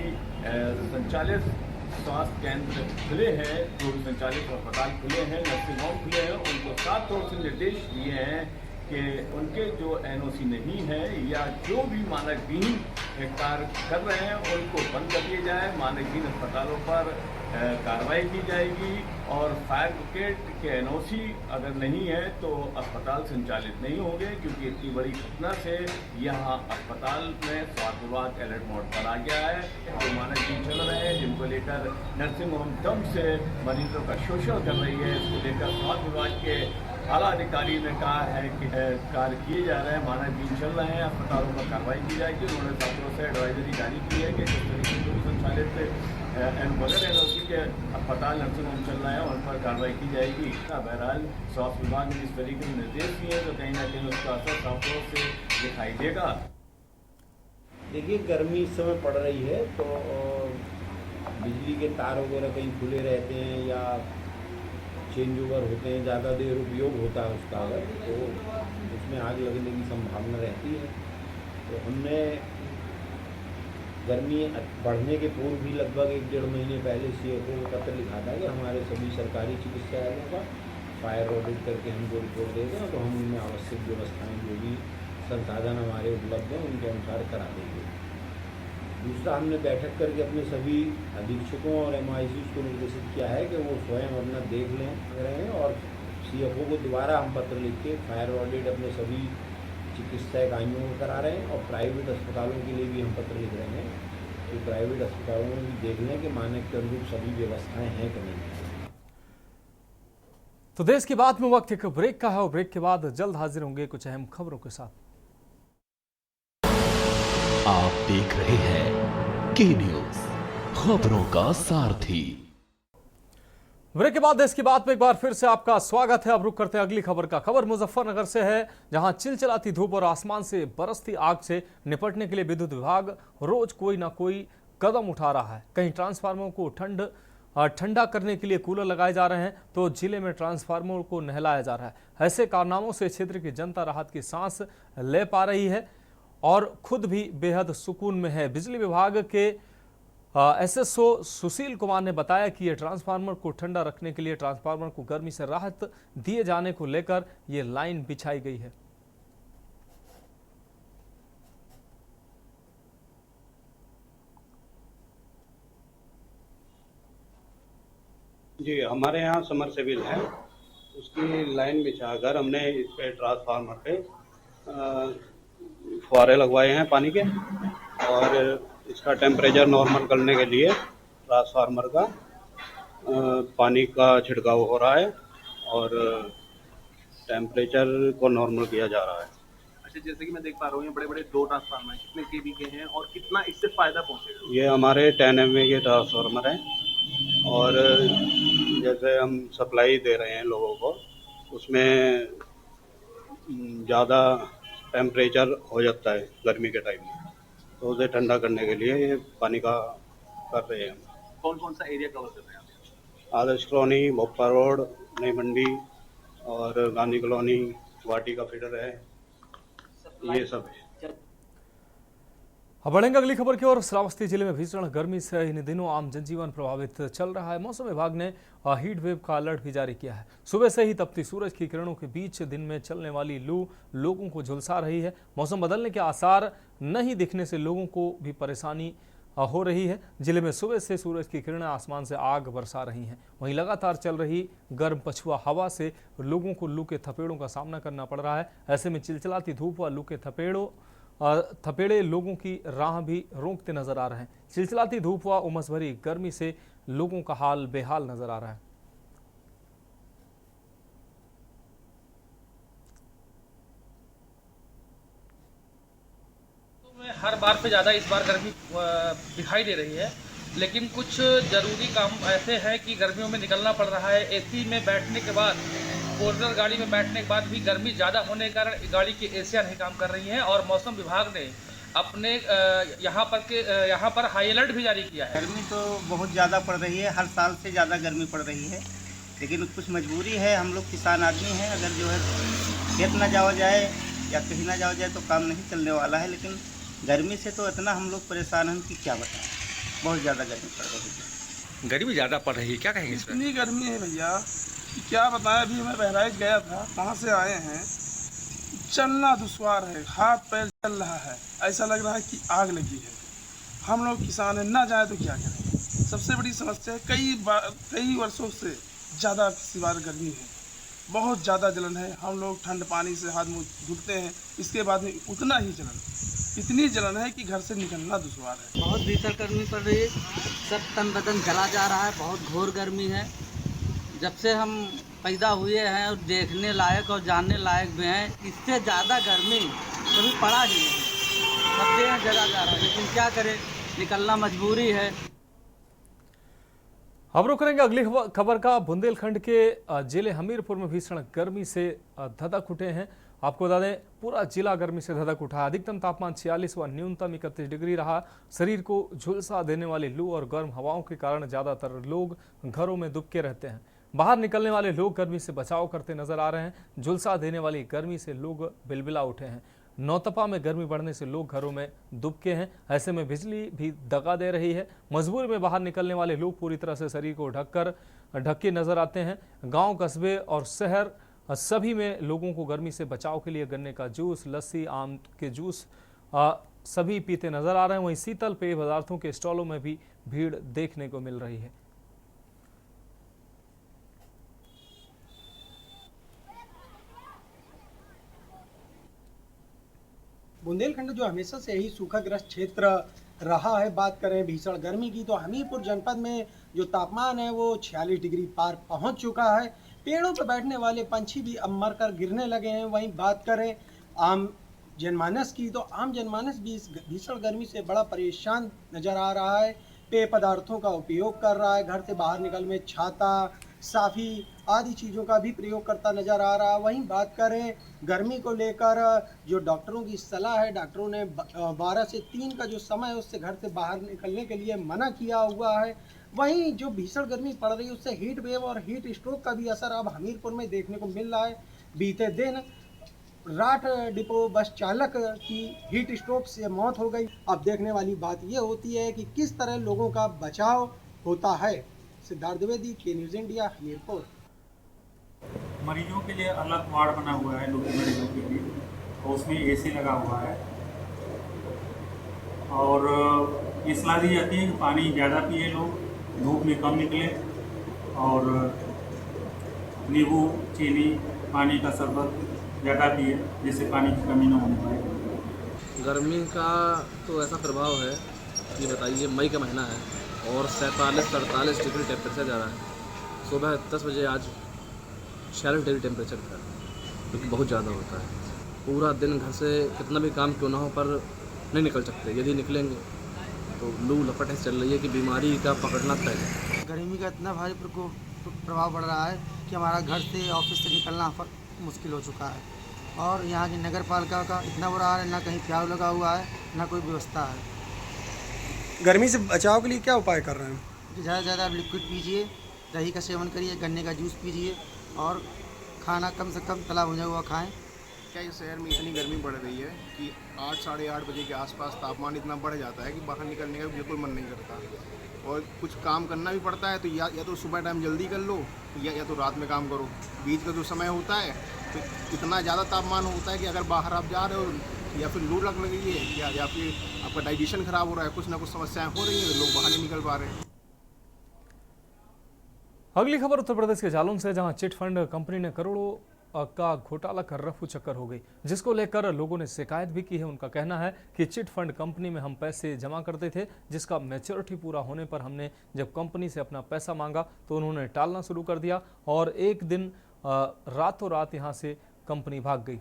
संचालित स्वास्थ्य केंद्र खुले हैं, जो भी संचालित अस्पताल खुले हैं, नर्सिंग होम खुले हैं, उनको साफ तौर से निर्देश दिए हैं कि उनके जो एनओसी नहीं है या जो भी मानक विहीन कार्य कर रहे हैं उनको बंद कर दिया जाए। मानक विहीन अस्पतालों पर कार्रवाई की जाएगी और फायर ब्रिगेड के एनओसी अगर नहीं है तो अस्पताल संचालित नहीं होंगे, क्योंकि इतनी बड़ी घटना से यहाँ अस्पताल में स्वास्थ्य विभाग अलर्ट मोड पर आ गया है। जो मानक विहीन चल रहे हैं, जिनको लेकर नर्सिंग होम दम से मरीजों का शोषण कर रही है, इसको लेकर स्वास्थ्य विभाग के आला अधिकारी ने कहा है कि कार्य किए जा रहे हैं, मानक विहीन चल रहे हैं, अस्पतालों पर कार्रवाई की जाएगी। उन्होंने छात्रों से एडवाइजरी जारी की है कि जिस तरीके से संचालित बगैर एनओसी के अस्पताल नर्सिंग होम चल रहे हैं उन पर कार्रवाई की जाएगी। बहरहाल स्वास्थ्य विभाग ने जिस तरीके से निर्देश दिए तो कहीं ना कहीं उसका असर साफ तौर से दिखाई देगा। देखिए, गर्मी इस समय पड़ रही है तो बिजली के तार वगैरह कहीं खुले रहते हैं या चेंज ओवर होते हैं, ज़्यादा देर उपयोग होता है उसका, अगर तो उसमें आग लगने की संभावना रहती है। तो हमने गर्मी बढ़ने के पूर्व भी लगभग 1-1.5 महीने पहले सीएफओ को पत्र लिखा था कि हमारे सभी सरकारी चिकित्सालयों का फायर ऑडिट करके हमको रिपोर्ट दे दें, तो हम उनमें आवश्यक व्यवस्थाएं जो भी संसाधन हमारे उपलब्ध हैं उनके अनुसार करा देंगे। दूसरा, हमने बैठक करके अपने सभी अधीक्षकों और एमआईसीज को निर्देशित किया है कि वो स्वयं अपना देख रहे हैं और सीएफओ को दोबारा हम पत्र लिख के फायर ऑडिट अपने सभी चिकित्सा इकाइयों को करा रहे हैं और प्राइवेट अस्पतालों के लिए भी हम पत्र लिख रहे हैं कि प्राइवेट अस्पतालों में भी देख लें कि मानक के अनुरूप सभी व्यवस्थाएं हैं कि नहीं। तो देश की बात में वक्त एक ब्रेक का है और ब्रेक के बाद जल्द हाजिर होंगे कुछ अहम खबरों के साथ। आप देख रहे हैं के न्यूज, खबरों का सारथी। ब्रेक के बाद देश की बात में एक बार फिर से आपका स्वागत है। अब रुक करते हैं अगली खबर का। खबर मुजफ्फरनगर से है, जहां चिलचिलाती धूप और आसमान से बरसती आग से निपटने के लिए विद्युत विभाग रोज कोई ना कोई कदम उठा रहा है। कहीं ट्रांसफार्मर को ठंडा करने के लिए कूलर लगाए जा रहे हैं तो जिले में ट्रांसफार्मर को नहलाया जा रहा है। ऐसे कारनामों से क्षेत्र की जनता राहत की सांस ले पा रही है और खुद भी बेहद सुकून में है। बिजली विभाग के एसएसओ सुशील कुमार ने बताया कि ये ट्रांसफार्मर को ठंडा रखने के लिए ट्रांसफार्मर को गर्मी से राहत दिए जाने को लेकर ये लाइन बिछाई गई है। जी, हमारे यहाँ समरसेबिल है, उसकी लाइन बिछाकर हमने इस पे ट्रांसफार्मर पे फुहारे लगवाए हैं पानी के और इसका टेम्परेचर नॉर्मल करने के लिए ट्रांसफार्मर का पानी का छिड़काव हो रहा है और टेम्परेचर को नॉर्मल किया जा रहा है। अच्छा, जैसे कि मैं देख पा रहा हूँ ये बड़े बड़े 2 ट्रांसफार्मर हैं, कितने केवी के हैं और कितना इससे फायदा पहुँचेगा? ये हमारे 10 MVA के ट्रांसफार्मर हैं और जैसे हम सप्लाई दे रहे हैं लोगों को, उसमें ज़्यादा टेम्परेचर हो जाता है गर्मी के टाइम में, तो उसे ठंडा करने के लिए ये पानी का कर रहे हैं। कौन कौन सा एरिया कवर कर रहे हैं आप? आदर्श कॉलोनी, भोपा रोड, नई मंडी और गांधी कॉलोनी, वाटी का फीडर है, ये सब है। अब बढ़ेंगे अगली खबर की ओर। श्रावस्ती जिले में भीषण गर्मी से इन दिनों आम जनजीवन प्रभावित चल रहा है। मौसम विभाग ने हीट वेव का अलर्ट भी जारी किया है। सुबह से ही तपती सूरज की किरणों के बीच दिन में चलने वाली लू लोगों को झुलसा रही है। मौसम बदलने के आसार नहीं दिखने से लोगों को भी परेशानी हो रही है। जिले में सुबह से सूरज की किरणें आसमान से आग बरसा रही हैं। वहीं लगातार चल रही गर्म पछुआ हवा से लोगों को लू के थपेड़ों का सामना करना पड़ रहा है। ऐसे में चिलचिलाती धूप व लू के थपेड़े लोगों की राह भी रोकते नजर आ रहे हैं। चिलचिलाती धूप व उमस भरी गर्मी से लोगों का हाल बेहाल नजर आ रहा है। हर बार पे ज़्यादा इस बार गर्मी दिखाई दे रही है, लेकिन कुछ ज़रूरी काम ऐसे हैं कि गर्मियों में निकलना पड़ रहा है। एसी में बैठने के बाद, फोर गाड़ी में बैठने के बाद भी गर्मी ज़्यादा होने के कारण गाड़ी की एसियाँ नहीं काम कर रही हैं और मौसम विभाग ने अपने यहाँ पर हाई अलर्ट भी जारी किया है। गर्मी तो बहुत ज़्यादा पड़ रही है, हर साल से ज़्यादा गर्मी पड़ रही है, लेकिन कुछ मजबूरी है। हम लोग किसान आदमी हैं, अगर जो है खेत ना जाओ जाए या कहीं ना जाओ जाए तो काम नहीं चलने वाला है। लेकिन गर्मी से तो इतना हम लोग परेशान हैं कि क्या बताएं, बहुत ज़्यादा गर्मी पड़ रही है। गर्मी ज़्यादा पड़ रही है, क्या कहेंगे? इतनी गर्मी है भैया कि क्या बताएं। अभी मैं बहराइच गया था, वहाँ से आए हैं, चलना दुश्वार है, हाथ पैर चल रहा है, ऐसा लग रहा है कि आग लगी है। हम लोग किसान हैं, ना जाए तो क्या करें। सबसे बड़ी समस्या है, कई वर्षों से ज़्यादा इस बार गर्मी है, बहुत ज़्यादा जलन है। हम लोग ठंड पानी से हाथ मुँह धुलते हैं, इसके बाद में उतना ही जलन, इतनी जलन है कि घर से निकलना दुश्वार है। बहुत भीषण गर्मी पड़ रही है, सब तन बदन जला जा रहा है, बहुत घोर गर्मी है। जब से हम पैदा हुए हैं और देखने लायक और जानने लायक भी हैं, इससे ज़्यादा गर्मी कभी पड़ा ही नहीं। सब जगह जला जा रहा है, लेकिन क्या करें, निकलना मजबूरी है। अब रुक करेंगे अगली खबर का। बुंदेलखंड के जिले हमीरपुर में भीषण गर्मी से धधक उठे हैं। आपको बता दें, पूरा जिला गर्मी से धधक उठा। अधिकतम तापमान 46 व न्यूनतम 31 डिग्री रहा। शरीर को झुलसा देने वाली लू और गर्म हवाओं के कारण ज्यादातर लोग घरों में दुबके रहते हैं। बाहर निकलने वाले लोग गर्मी से बचाव करते नजर आ रहे हैं। झुलसा देने वाली गर्मी से लोग बिलबिला उठे हैं। नौतपा में गर्मी बढ़ने से लोग घरों में दुबके हैं। ऐसे में बिजली भी दगा दे रही है। मजबूरी में बाहर निकलने वाले लोग पूरी तरह से शरीर को ढके नजर आते हैं। गांव, कस्बे और शहर सभी में लोगों को गर्मी से बचाव के लिए गन्ने का जूस, लस्सी, आम के जूस सभी पीते नजर आ रहे हैं। वहीं शीतल पेय पदार्थों के स्टॉलों में भी भीड़ देखने को मिल रही है। बुंदेलखंड जो हमेशा से ही सूखाग्रस्त क्षेत्र रहा है, बात करें भीषण गर्मी की तो हमीरपुर जनपद में जो तापमान है वो 46 डिग्री पार पहुंच चुका है। पेड़ों पर बैठने वाले पंछी भी अब मरकर गिरने लगे हैं। वहीं बात करें आम जनमानस की तो आम जनमानस भी इस भीषण गर्मी से बड़ा परेशान नजर आ रहा है। पेय पदार्थों का उपयोग कर रहा है, घर से बाहर निकल में छाता, साफी आदि चीज़ों का भी प्रयोग करता नजर आ रहा है। वहीं बात करें गर्मी को लेकर जो डॉक्टरों की सलाह है, डॉक्टरों ने 12 से 3 का जो समय है उससे घर से बाहर निकलने के लिए मना किया हुआ है। वहीं जो भीषण गर्मी पड़ रही है उससे हीट वेव और हीट स्ट्रोक का भी असर अब हमीरपुर में देखने को मिल रहा है। बीते दिन राठ डिपो बस चालक की हीट स्ट्रोक से मौत हो गई। अब देखने वाली बात यह होती है कि किस तरह लोगों का बचाव होता है। सिद्धार्थ द्विवेदी, के न्यूज़ इंडिया, हमीरपुर। मरीजों के लिए अलग वार्ड बना हुआ है, लोग मरीजों के लिए, और उसमें एसी लगा हुआ है और ये सलाह दी जाती है कि पानी ज़्यादा पिए, लोग धूप में कम निकले और नींबू, चीनी, पानी का शरबत ज़्यादा पिए जिससे पानी की कमी न होने पाए। गर्मी का तो ऐसा प्रभाव है, ये बताइए, मई का महीना है और 47-48 डिग्री टेम्परेचर जा रहा है। सुबह 10 बजे आज 46 डिग्री टेम्परेचर था, जो कि बहुत ज़्यादा होता है। पूरा दिन घर से कितना भी काम क्यों ना हो पर नहीं निकल सकते। यदि निकलेंगे तो लू लपट ऐसे चल रही है कि बीमारी का पकड़ना तय है। गर्मी का इतना भारी प्रभाव पड़ रहा है कि हमारा घर से ऑफिस से निकलना मुश्किल हो चुका है। और यहाँ की नगर पालिका का इतना बुरा हाल है, ना कहीं प्याऊ लगा हुआ है, ना कोई व्यवस्था है। गर्मी से बचाव के लिए क्या उपाय कर रहे हैं? ज़्यादा से ज़्यादा लिक्विड पीजिए, दही का सेवन करिए, गन्ने का जूस पीजिए और खाना कम से कम तला भुना हुआ खाएं। क्या इस शहर में इतनी गर्मी बढ़ रही है कि 8 साढ़े 8 बजे के आसपास तापमान इतना बढ़ जाता है कि बाहर निकलने का बिल्कुल मन नहीं करता, और कुछ काम करना भी पड़ता है तो या तो सुबह टाइम जल्दी कर लो या तो रात में काम करो। बीच का जो समय होता है तो इतना ज़्यादा तापमान होता है कि अगर बाहर आप जा रहे हो या फिर लू लग रही है या फिर आपका डाइजेशन खराब हो रहा है, कुछ ना कुछ समस्याएं हो रही हैं तो लोग बाहर नहीं निकल पा रहे हैं। अगली खबर उत्तर प्रदेश के जालौन से, जहां चिट फंड कंपनी ने करोड़ों का घोटाला कर रफू चक्कर हो गई, जिसको लेकर लोगों ने शिकायत भी की है। उनका कहना है कि चिट फंड कंपनी में हम पैसे जमा करते थे, जिसका मैच्योरिटी पूरा होने पर हमने जब कंपनी से अपना पैसा मांगा तो उन्होंने टालना शुरू कर दिया और एक दिन रातों रात यहां से कंपनी भाग गई।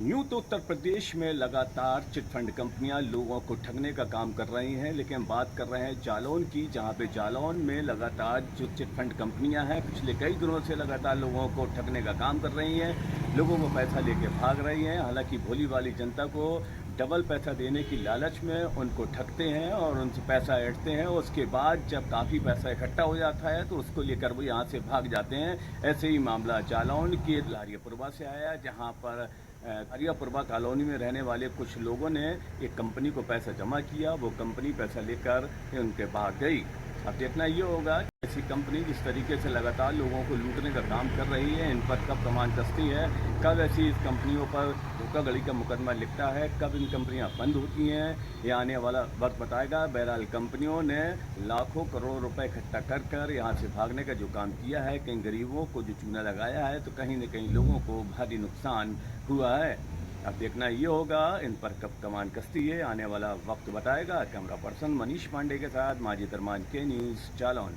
यूं तो उत्तर प्रदेश में लगातार चिट फंड कंपनियां लोगों को ठगने का काम कर रही हैं, लेकिन बात कर रहे हैं जालौन की, जहां पे जालौन में लगातार जो चिट फंड कंपनियां हैं पिछले कई दिनों से लगातार लोगों को ठगने का काम कर रही हैं, लोगों को पैसा लेके भाग रही हैं। हालांकि भोली वाली जनता को डबल पैसा देने की लालच में उनको ठगते हैं और उनसे पैसा ऐंठते हैं। उसके बाद जब काफ़ी पैसा इकट्ठा हो जाता है तो उसको लेकर वो यहाँ से भाग जाते हैं। ऐसे ही मामला जालौन के लारियापुरवा से आया, जहाँ पर लारियापुरवा कॉलोनी में रहने वाले कुछ लोगों ने एक कंपनी को पैसा जमा किया, वो कंपनी पैसा लेकर उनके भाग गई। अब देखना ये होगा कि ऐसी कंपनी जिस तरीके से लगातार लोगों को लूटने का काम कर रही है, इन पर कब कमान कसती है, कब ऐसी इस कंपनियों पर धोखाधड़ी का मुकदमा लिखता है, कब इन कंपनियां बंद होती हैं, ये आने वाला वक्त बताएगा। बहरहाल कंपनियों ने लाखों करोड़ रुपए इकट्ठा कर कर यहाँ से भागने का जो काम किया है, कहीं गरीबों को जो चूना लगाया है तो कहीं न कहीं लोगों को भारी नुकसान हुआ है। अब देखना ये होगा इन पर कब कमान कसती है, आने वाला वक्त बताएगा। कैमरा पर्सन मनीष पांडे के साथ माजिद अरमान, के न्यूज़ जालौन।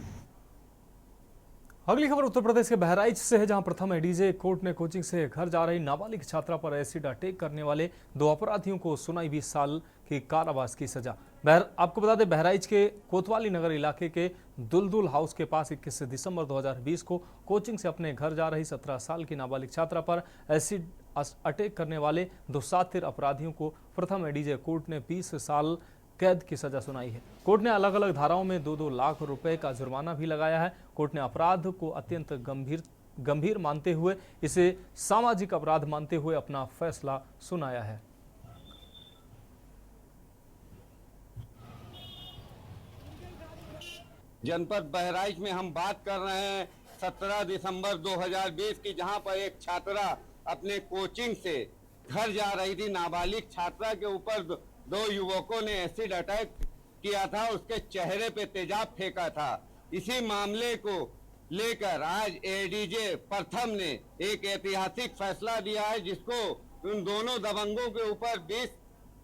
अगली खबर उत्तर प्रदेश के बहराइच से है, जहां प्रथम एडीजे कोर्ट ने कोचिंग से घर जा रही नाबालिग छात्रा पर एसिड अटैक करने वाले 2 अपराधियों को सुनाई 20 साल की कारावास की सजा। आपको बता दें, बहराइच के कोतवाली नगर इलाके के दुलदुल हाउस के पास 21 दिसंबर 2020 को कोचिंग से अपने घर जा रही 17 साल की नाबालिग छात्रा पर एसिड अटैक करने वाले 2 शातिर अपराधियों को प्रथम एडीजे कोर्ट ने 20 साल कैद की सजा सुनाई है। कोर्ट ने अलग अलग धाराओं में 2-2 लाख रुपए का जुर्माना भी लगाया है। कोर्ट ने अपराध को अत्यंत गंभीर मानते हुए इसे सामाजिक अपराध मानते हुए अपना फैसला सुनाया है। जनपद बहराइच में हम बात कर रहे हैं 17 दिसंबर 2020 की, जहां पर एक छात्रा अपने कोचिंग से घर जा रही थी। नाबालिग छात्रा के ऊपर 2 युवकों ने एसिड अटैक किया था, उसके चेहरे पे तेजाब फेंका था। इसी मामले को लेकर आज एडीजे प्रथम ने एक ऐतिहासिक फैसला दिया है, जिसको उन दोनों दबंगों के ऊपर 20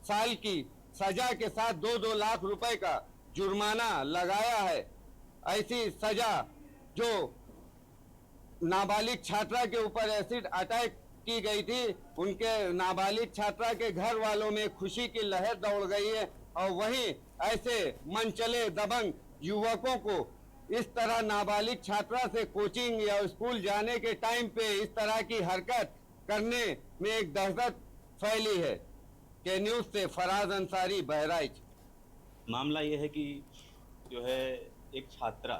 साल की सजा के साथ 2-2 लाख रुपए का जुर्माना लगाया है। ऐसी सजा जो नाबालिग छात्रा के ऊपर एसिड अटैक की गई थी, उनके नाबालिग छात्रा के घर वालों में खुशी की लहर दौड़ गई है। और वहीं ऐसे मनचले दबंग युवकों को इस तरह नाबालिग छात्रा से कोचिंग या स्कूल जाने के टाइम पे इस तरह की हरकत करने में एक दहशत फैली है। के न्यूज़ से फराज अंसारी, बहराइच। मामला यह है कि जो है एक छात्रा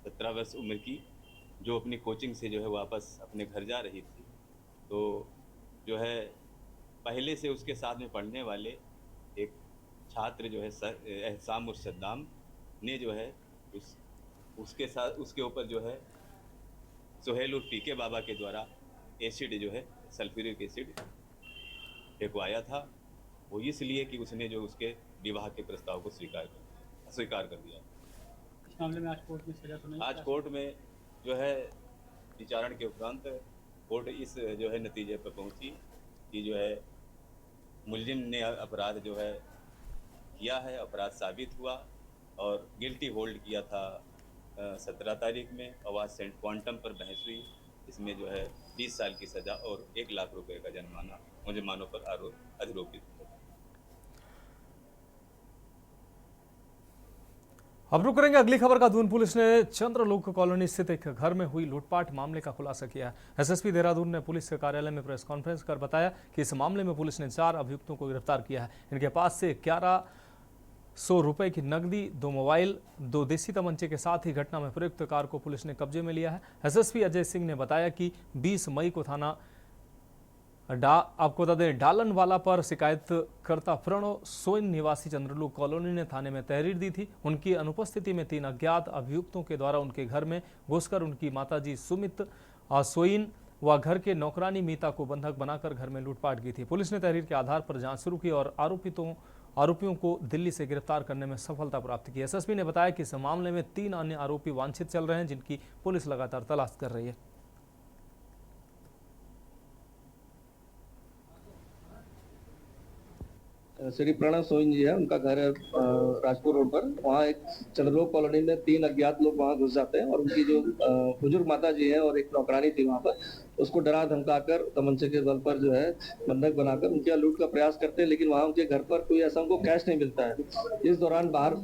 17 वर्ष उम्र की, जो अपनी कोचिंग से जो है वापस अपने घर जा रही थी, तो जो है पहले से उसके साथ में पढ़ने वाले एक छात्र जो है एहसाम और सद्दाम ने जो है उसके ऊपर जो है सुहेल और पीके बाबा के द्वारा एसिड जो है सल्फ्यूरिक एसिड फेंकवाया था। वो इसलिए कि उसने जो उसके विवाह के प्रस्ताव को स्वीकार कर दिया। इस मामले में आज कोर्ट में सजा सुनाई। आज कोर्ट में जो है विचारण के उपरांत कोर्ट इस जो है नतीजे पर पहुंची कि जो है मुलजिम ने अपराध जो है किया है, अपराध साबित हुआ और गिल्टी होल्ड किया था 17 तारीख में। और आज सेंट क्वांटम पर बहस हुई, इसमें जो है 20 साल की सज़ा और 1 लाख रुपए का जुर्माना मुलजिमानों पर अधिरोपित। अब रुक करेंगे अगली खबर का। दून पुलिस ने चंद्रलोक कॉलोनी स्थित एक घर में हुई लूटपाट मामले का खुलासा किया है। एसएसपी देहरादून ने पुलिस के कार्यालय में प्रेस कॉन्फ्रेंस कर बताया कि इस मामले में पुलिस ने 4 अभियुक्तों को गिरफ्तार किया है। इनके पास से 1100 रुपए की नकदी, 2 मोबाइल, 2 देसी तमंचे के साथ ही घटना में प्रयुक्त कार को पुलिस ने कब्जे में लिया है। एसएसपी अजय सिंह ने बताया कि 20 मई को थाना आपको बता दें डालनवाला पर शिकायतकर्ता प्रणव सोइन निवासी चंद्रलोक कॉलोनी ने थाने में तहरीर दी थी। उनकी अनुपस्थिति में 3 अज्ञात अभियुक्तों के द्वारा उनके घर में घुसकर उनकी माताजी सुमित सोइन व घर के नौकरानी मीता को बंधक बनाकर घर में लूटपाट की थी। पुलिस ने तहरीर के आधार पर जांच शुरू की और आरोपियों को दिल्ली से गिरफ्तार करने में सफलता प्राप्त की। एसएसपी ने बताया कि इस मामले में 3 अन्य आरोपी वांछित चल रहे हैं, जिनकी पुलिस लगातार तलाश कर रही है। श्री प्रणव सोइन जी है, उनका घर है राजपुर रोड पर। वहाँ एक चंद्रलोक कॉलोनी में 3 अज्ञात लोग वहाँ घुस जाते हैं और उनकी जो बुजुर्ग माता जी है और एक नौकरानी थी वहाँ पर, उसको डरा धमकाकर तमंचे के बल पर जो है बंधक बनाकर उनके लूट का प्रयास करते हैं। लेकिन वहाँ उनके घर पर कोई ऐसा उनको कैश नहीं मिलता है। इस दौरान बाहर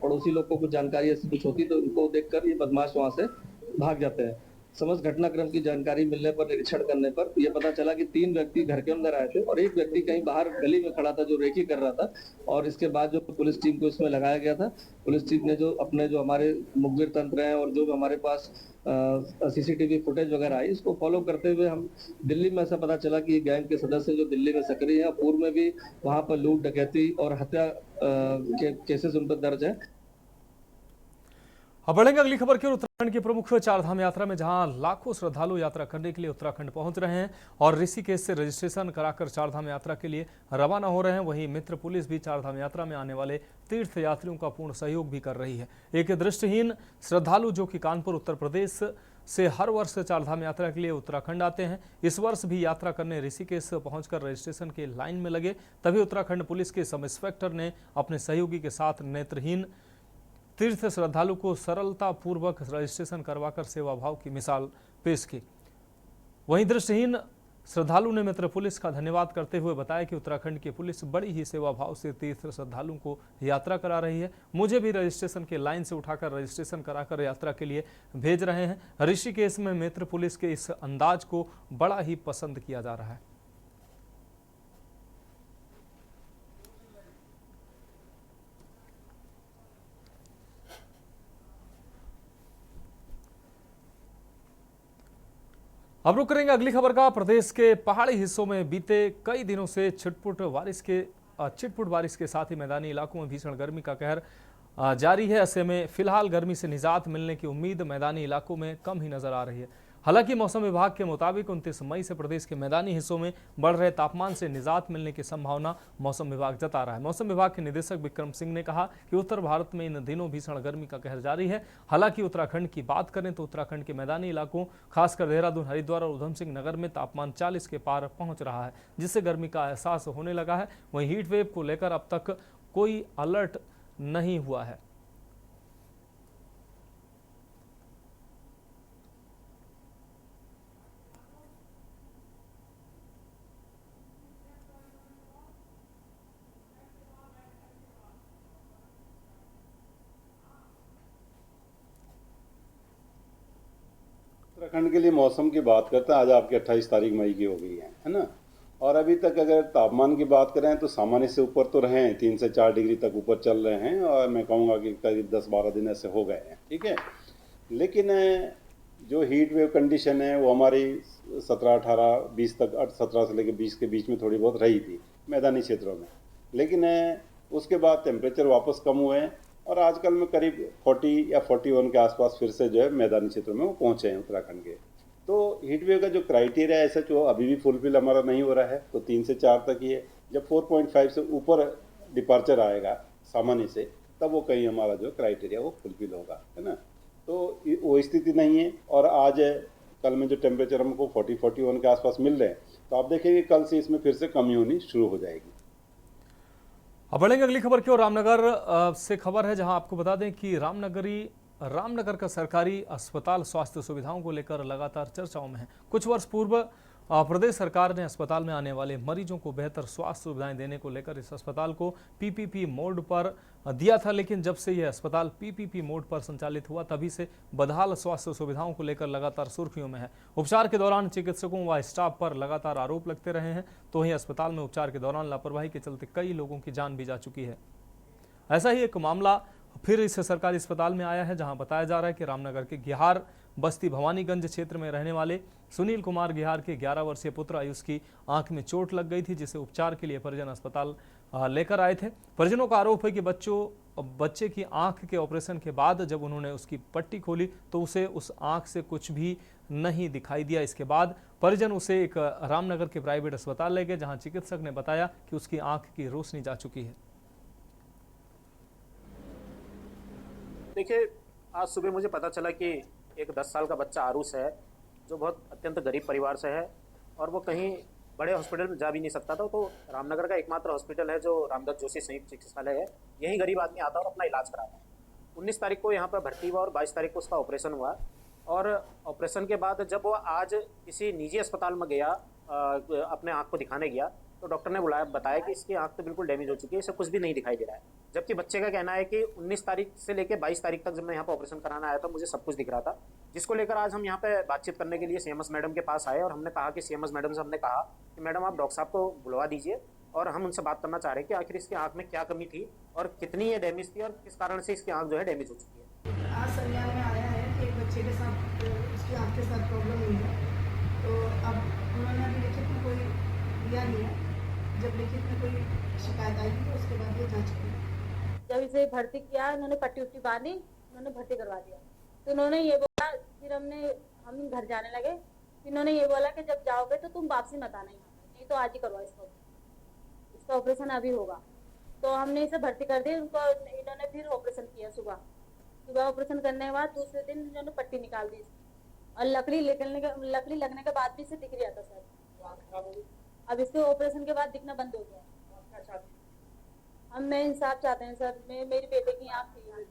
पड़ोसी लोग को कुछ जानकारी ऐसी कुछ होती तो उनको देखकर ये बदमाश वहाँ से भाग जाते हैं। समस्त घटनाक्रम की जानकारी मिलने पर, निरीक्षण करने पर यह पता चला कि 3 व्यक्ति घर के अंदर आए थे और एक व्यक्ति कहीं बाहर गली में खड़ा था जो रेकी कर रहा था। और इसके बाद जो पुलिस टीम को इसमें लगाया गया था, पुलिस टीम ने जो हमारे मुखबिर तंत्र हैं और जो हमारे पास सीसीटीवी फुटेज वगैरह आई, इसको फॉलो करते हुए हम दिल्ली में ऐसा पता चला कि ये गैंग के सदस्य जो दिल्ली में सक्रिय है, पूर्व में भी वहाँ पर लूट, डकैती और हत्या के केसेस उन पर दर्ज है। अब बढ़ेंगे अगली खबर की ओर। उत्तराखंड की प्रमुख चारधाम यात्रा में जहां लाखों श्रद्धालु यात्रा करने के लिए उत्तराखंड पहुंच रहे हैं और ऋषिकेश से रजिस्ट्रेशन कराकर चारधाम यात्रा के लिए रवाना हो रहे हैं, वहीं मित्र पुलिस भी चारधाम यात्रा में आने वाले तीर्थ यात्रियों का पूर्ण सहयोग भी कर रही है। एक दृष्टिहीन श्रद्धालु जो कि कानपुर उत्तर प्रदेश से हर वर्ष चारधाम यात्रा के लिए उत्तराखंड आते हैं, इस वर्ष भी यात्रा करने ऋषिकेश पहुंचकर रजिस्ट्रेशन के लाइन में लगे। तभी उत्तराखंड पुलिस के सब इंस्पेक्टर ने अपने सहयोगी के साथ नेत्रहीन तीर्थ श्रद्धालु को सरलता पूर्वक रजिस्ट्रेशन करवाकर सेवा भाव की मिसाल पेश की। वहीं दृष्टिहीन श्रद्धालु ने मित्र पुलिस का धन्यवाद करते हुए बताया कि उत्तराखंड की पुलिस बड़ी ही सेवा भाव से तीर्थ श्रद्धालुओं को यात्रा करा रही है। मुझे भी रजिस्ट्रेशन के लाइन से उठाकर रजिस्ट्रेशन कराकर यात्रा के लिए भेज रहे हैं। ऋषिकेश में मित्र पुलिस के इस अंदाज को बड़ा ही पसंद किया जा रहा है। अब रुक करेंगे अगली खबर का। प्रदेश के पहाड़ी हिस्सों में बीते कई दिनों से छिटपुट बारिश के साथ ही मैदानी इलाकों में भीषण गर्मी का कहर जारी है। ऐसे में फिलहाल गर्मी से निजात मिलने की उम्मीद मैदानी इलाकों में कम ही नजर आ रही है। हालांकि मौसम विभाग के मुताबिक 29 मई से प्रदेश के मैदानी हिस्सों में बढ़ रहे तापमान से निजात मिलने की संभावना मौसम विभाग जता रहा है। मौसम विभाग के निदेशक विक्रम सिंह ने कहा कि उत्तर भारत में इन दिनों भीषण गर्मी का कहर जारी है। हालांकि उत्तराखंड की बात करें तो उत्तराखंड के मैदानी इलाकों खासकर देहरादून, हरिद्वार और उधम सिंह नगर में तापमान 40 के पार पहुंच रहा है, जिससे गर्मी का एहसास होने लगा है। वहीं हीट वेव को लेकर अब तक कोई अलर्ट नहीं हुआ है। उत्तराखंड के लिए मौसम की बात करते हैं, आज आपकी 28 तारीख मई की हो गई है ना। और अभी तक अगर तापमान की बात करें तो सामान्य से ऊपर तो रहे हैं, 3 से 4 डिग्री तक ऊपर चल रहे हैं और मैं कहूँगा कि करीब 10-12 दिन ऐसे हो गए हैं, ठीक है। लेकिन जो हीट वेव कंडीशन है वो हमारी 17, 18, 20 तक 17 से लेकर 20 के बीच में थोड़ी बहुत रही थी मैदानी क्षेत्रों में। लेकिन उसके बाद टेम्परेचर वापस कम हुए हैं और आजकल में करीब 40 या 41 के आसपास फिर से जो है मैदानी क्षेत्रों में वो पहुँचे हैं उत्तराखंड के। तो हीट वेव का जो क्राइटेरिया है ऐसा जो अभी भी फुलफिल हमारा नहीं हो रहा है, तो 3 से 4 तक ही है। जब 4.5 से ऊपर डिपार्चर आएगा सामान्य से, तब वो कहीं हमारा जो क्राइटेरिया वो फुलफिल होगा, है ना। तो वो स्थिति नहीं है। और आज कल में जो टेम्परेचर हमको 40-41 के आसपास मिल रहे हैं, तो आप देखेंगे कल से इसमें फिर से कमी होनी शुरू हो जाएगी। अब बढ़ेंगे अगली खबर की ओर। रामनगर से खबर है, जहां आपको बता दें कि रामनगर का सरकारी अस्पताल स्वास्थ्य सुविधाओं को लेकर लगातार चर्चाओं में है। कुछ वर्ष पूर्व प्रदेश सरकार ने अस्पताल में आने वाले मरीजों को बेहतर स्वास्थ्य सुविधाएं देने को लेकर इस अस्पताल को पीपीपी मोड पर दिया था, लेकिन जब से यह अस्पताल पीपीपी मोड पर संचालित हुआ तभी से बदहाल स्वास्थ्य सुविधाओं को लेकर लगातार सुर्खियों में है। उपचार के दौरान चिकित्सकों व स्टाफ पर लगातार आरोप लगते रहे हैं, तो वहीं अस्पताल में उपचार के दौरान लापरवाही के चलते कई लोगों की जान भी जा चुकी है। ऐसा ही एक मामला फिर इस सरकारी अस्पताल में आया है, जहां बताया जा रहा है कि रामनगर के गिहार बस्ती भवानीगंज क्षेत्र में रहने वाले सुनील कुमार गिहार के 11 वर्षीय पुत्र आयुष की आंख में चोट लग गई थी, जिसे उपचार के लिए परिजन अस्पताल लेकर आए थे। परिजनों का आरोप है कि बच्चे की आंख के ऑपरेशन के बाद जब उन्होंने उसकी पट्टी खोली तो उसे उस आंख से कुछ भी नहीं दिखाई दिया। इसके बाद परिजन उसे एक रामनगर के प्राइवेट अस्पताल ले गए, जहां चिकित्सक ने बताया कि उसकी आंख की रोशनी जा चुकी है। देखिए, आज सुबह मुझे पता चला कि एक 10 साल का बच्चा आरुष है, जो बहुत अत्यंत गरीब परिवार से है और वो कहीं बड़े हॉस्पिटल में जा भी नहीं सकता था। तो रामनगर का एकमात्र हॉस्पिटल है जो रामदत्त जोशी संयुक्त चिकित्सालय है, यही गरीब आदमी आता है और अपना इलाज कराता है। 19 तारीख को यहाँ पर भर्ती हुआ और 22 तारीख को उसका ऑपरेशन हुआ। और ऑपरेशन के बाद जब वो आज किसी निजी अस्पताल में गया, अपने आँख को दिखाने गया, तो डॉक्टर ने बताया कि इसकी आँख तो बिल्कुल डैमेज हो चुकी है, इसे कुछ भी नहीं दिखाई दे रहा है। जबकि बच्चे का कहना है कि 19 तारीख से लेकर 22 तारीख तक जब मैं यहाँ पर ऑपरेशन कराना आया था मुझे सब कुछ दिख रहा था, जिसको लेकर आज हम यहाँ पे बातचीत करने के लिए सीएमएस मैडम के पास आए और हमने कहा कि सीएमएस मैडम से हमने कहा कि मैडम आप डॉक्टर साहब को बुलवा दीजिए और हम उनसे बात करना चाह रहे हैं कि आखिर इसकी आँख में क्या कमी थी और कितनी ये डैमेज थी और किस कारण से इसकी आँख जो है डैमेज हो चुकी है। आज संज्ञान में आया है कि एक बच्चे के साथ उसकी आँख के साथ प्रॉब्लम हुई है, तो अब उन्होंने अभी लिखित में कोई दिया नहीं है। जब लिखित में कोई शिकायत आएगी तो उसके बाद ये जांच करेंगे। जब इसे भर्ती किया, इन्होंने पट्टी उट्टी बांधी, उन्होंने भर्ती करवा दिया। तो उन्होंने ये बोला, फिर हम घर जाने लगे, इन्होंने ये बोला कि जब जाओगे तो तुम वापसी मत आना यहाँ, नहीं तो आज ही करवाओ इसका ऑपरेशन अभी होगा। तो हमने इसे भर्ती कर दी उनको। इन्होंने फिर ऑपरेशन किया सुबह ऑपरेशन करने के बाद दूसरे दिन इन्होंने पट्टी निकाल दी और लकड़ी लगने के बाद भी इसे दिख रहा था सर। अब इसके ऑपरेशन के बाद दिखना बंद हो गया। हम मैं इंसाफ चाहते हैं सर, मेरी बेटे की आँख थी।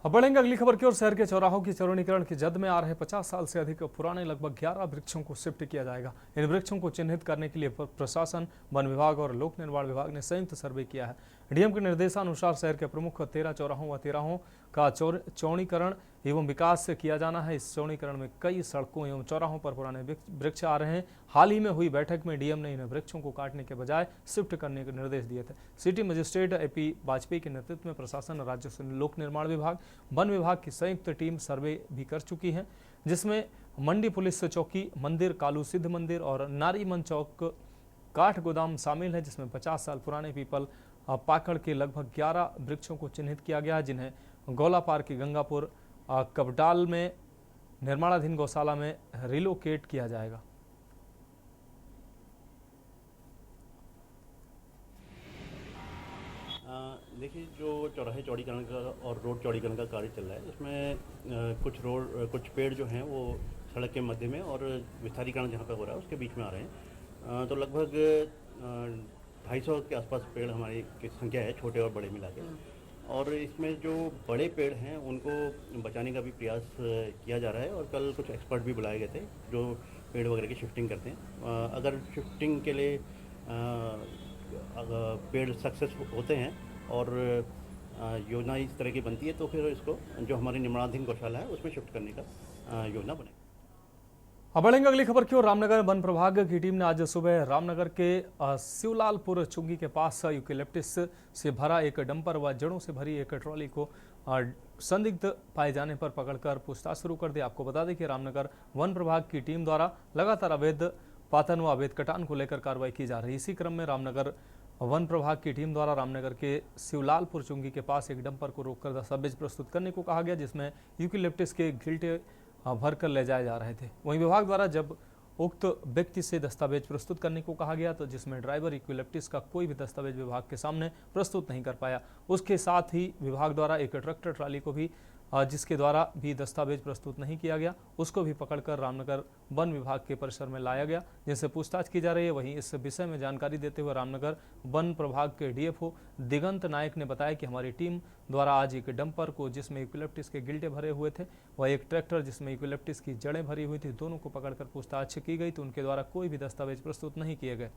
अब बढ़ेंगे अगली खबर की ओर। शहर के चौराहों की चौड़ीकरण की जद में आ रहे 50 साल से अधिक पुराने लगभग 11 वृक्षों को शिफ्ट किया जाएगा। इन वृक्षों को चिन्हित करने के लिए प्रशासन, वन विभाग और लोक निर्माण विभाग ने संयुक्त सर्वे किया है। डीएम के निर्देशानुसार शहर के प्रमुख 13 चौराहों व तिराहों का चौड़ीकरण एवं विकास किया जाना है। इस चौड़ीकरण में कई सड़कों एवं चौराहों पर पुराने वृक्ष आ रहे हैं। हाल ही में हुई बैठक में डीएम ने इन वृक्षों को काटने के बजाय शिफ्ट करने के निर्देश दिए थे। सिटी मजिस्ट्रेट एपी वाजपेयी के नेतृत्व में प्रशासन, राज्य लोक निर्माण विभाग, वन विभाग की संयुक्त टीम सर्वे भी कर चुकी है, जिसमें मंडी पुलिस चौकी, मंदिर, कालू सिद्ध मंदिर और नारीमन चौक काठ गोदाम शामिल है, जिसमें 50 साल पुराने पीपल पाकड़ के लगभग 11 वृक्षों को चिन्हित किया गया है, जिन्हें गौलापार की गंगापुर कबडाल में निर्माणाधीन गौशाला में रिलोकेट किया जाएगा। देखिए, जो चौराहे चौड़ीकरण का और रोड चौड़ीकरण का कार्य चल रहा है, इसमें कुछ पेड़ जो हैं वो सड़क के मध्य में और विस्तारीकरण जहाँ पर हो रहा है उसके बीच में आ रहे हैं। तो लगभग 250 के आसपास पेड़ हमारी की संख्या है, छोटे और बड़े मिला के। और इसमें जो बड़े पेड़ हैं उनको बचाने का भी प्रयास किया जा रहा है और कल कुछ एक्सपर्ट भी बुलाए गए थे जो पेड़ वगैरह की शिफ्टिंग करते हैं। अगर शिफ्टिंग के लिए पेड़ सक्सेस होते हैं और योजना इस तरह की बनती है तो फिर इसको जो हमारी निर्माणाधीन गौशाला है उसमें शिफ्ट करने का योजना बनेगी। अब बढ़ेंगे अगली खबर की ओर। रामनगर वन प्रभाग की टीम ने आज सुबह रामनगर के शिवलालपुर चुंगी के पास यूकेलिप्टिस से भरा एक डंपर व जड़ों से भरी एक ट्रॉली को संदिग्ध पाए जाने पर पकड़कर पूछताछ शुरू कर दी। आपको बता दें कि रामनगर वन प्रभाग की टीम द्वारा लगातार अवैध पातन व अवैध कटान को लेकर कार्रवाई की जा रही है। इसी क्रम में रामनगर वन प्रभाग की टीम द्वारा रामनगर के शिवलालपुर चुंगी के पास एक डंपर को रोककर दस्तावेज प्रस्तुत करने को कहा गया, जिसमें यूकेलिप्टिस के घिल्टे भरकर ले जाए जा रहे थे। वहीं विभाग द्वारा जब उक्त व्यक्ति से दस्तावेज प्रस्तुत करने को कहा गया तो जिसमें ड्राइवर यूकेलिप्टिस का कोई भी दस्तावेज विभाग के सामने प्रस्तुत नहीं कर पाया। उसके साथ ही विभाग द्वारा एक ट्रैक्टर ट्राली को भी जिसके द्वारा भी दस्तावेज प्रस्तुत नहीं किया गया, उसको भी पकड़कर रामनगर वन विभाग के परिसर में लाया गया, जिनसे पूछताछ की जा रही है। वहीं इस विषय में जानकारी देते हुए रामनगर वन प्रभाग के डीएफओ दिगंत नायक ने बताया कि हमारी टीम द्वारा आज एक डंपर को जिसमें यूकेलिप्टस के गिल्टे भरे हुए थे व एक ट्रैक्टर जिसमें यूकेलिप्टस की जड़ें भरी हुई थी, दोनों को पकड़कर पूछताछ की गई तो उनके द्वारा कोई भी दस्तावेज प्रस्तुत नहीं किए गए।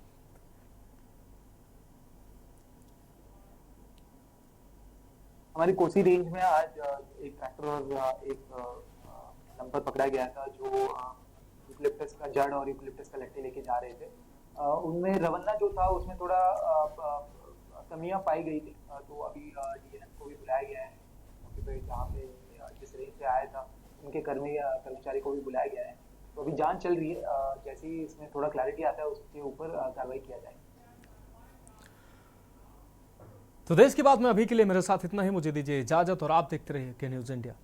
हमारी कोसी रेंज में आज एक ट्रैक्टर और एक डंपर पकड़ा गया था जो यूकेलिप्टस का जड़ और यूकेलिप्टस का लट्टे लेके जा रहे थे। उनमें रवन्ना जो था उसमें थोड़ा कमियां पाई गई थी, तो अभी डीएनएम को भी बुलाया गया है क्योंकि जहाँ पे जिस रेंज से आया था उनके कर्मचारी को भी बुलाया गया है। तो अभी जांच चल रही है, जैसे ही इसमें थोड़ा क्लैरिटी आता है उसके ऊपर कार्रवाई किया जाएगा। तो देश की बात में अभी के लिए मेरे साथ इतना ही। मुझे दीजिए इजाजत और आप देखते रहिए के न्यूज़ इंडिया।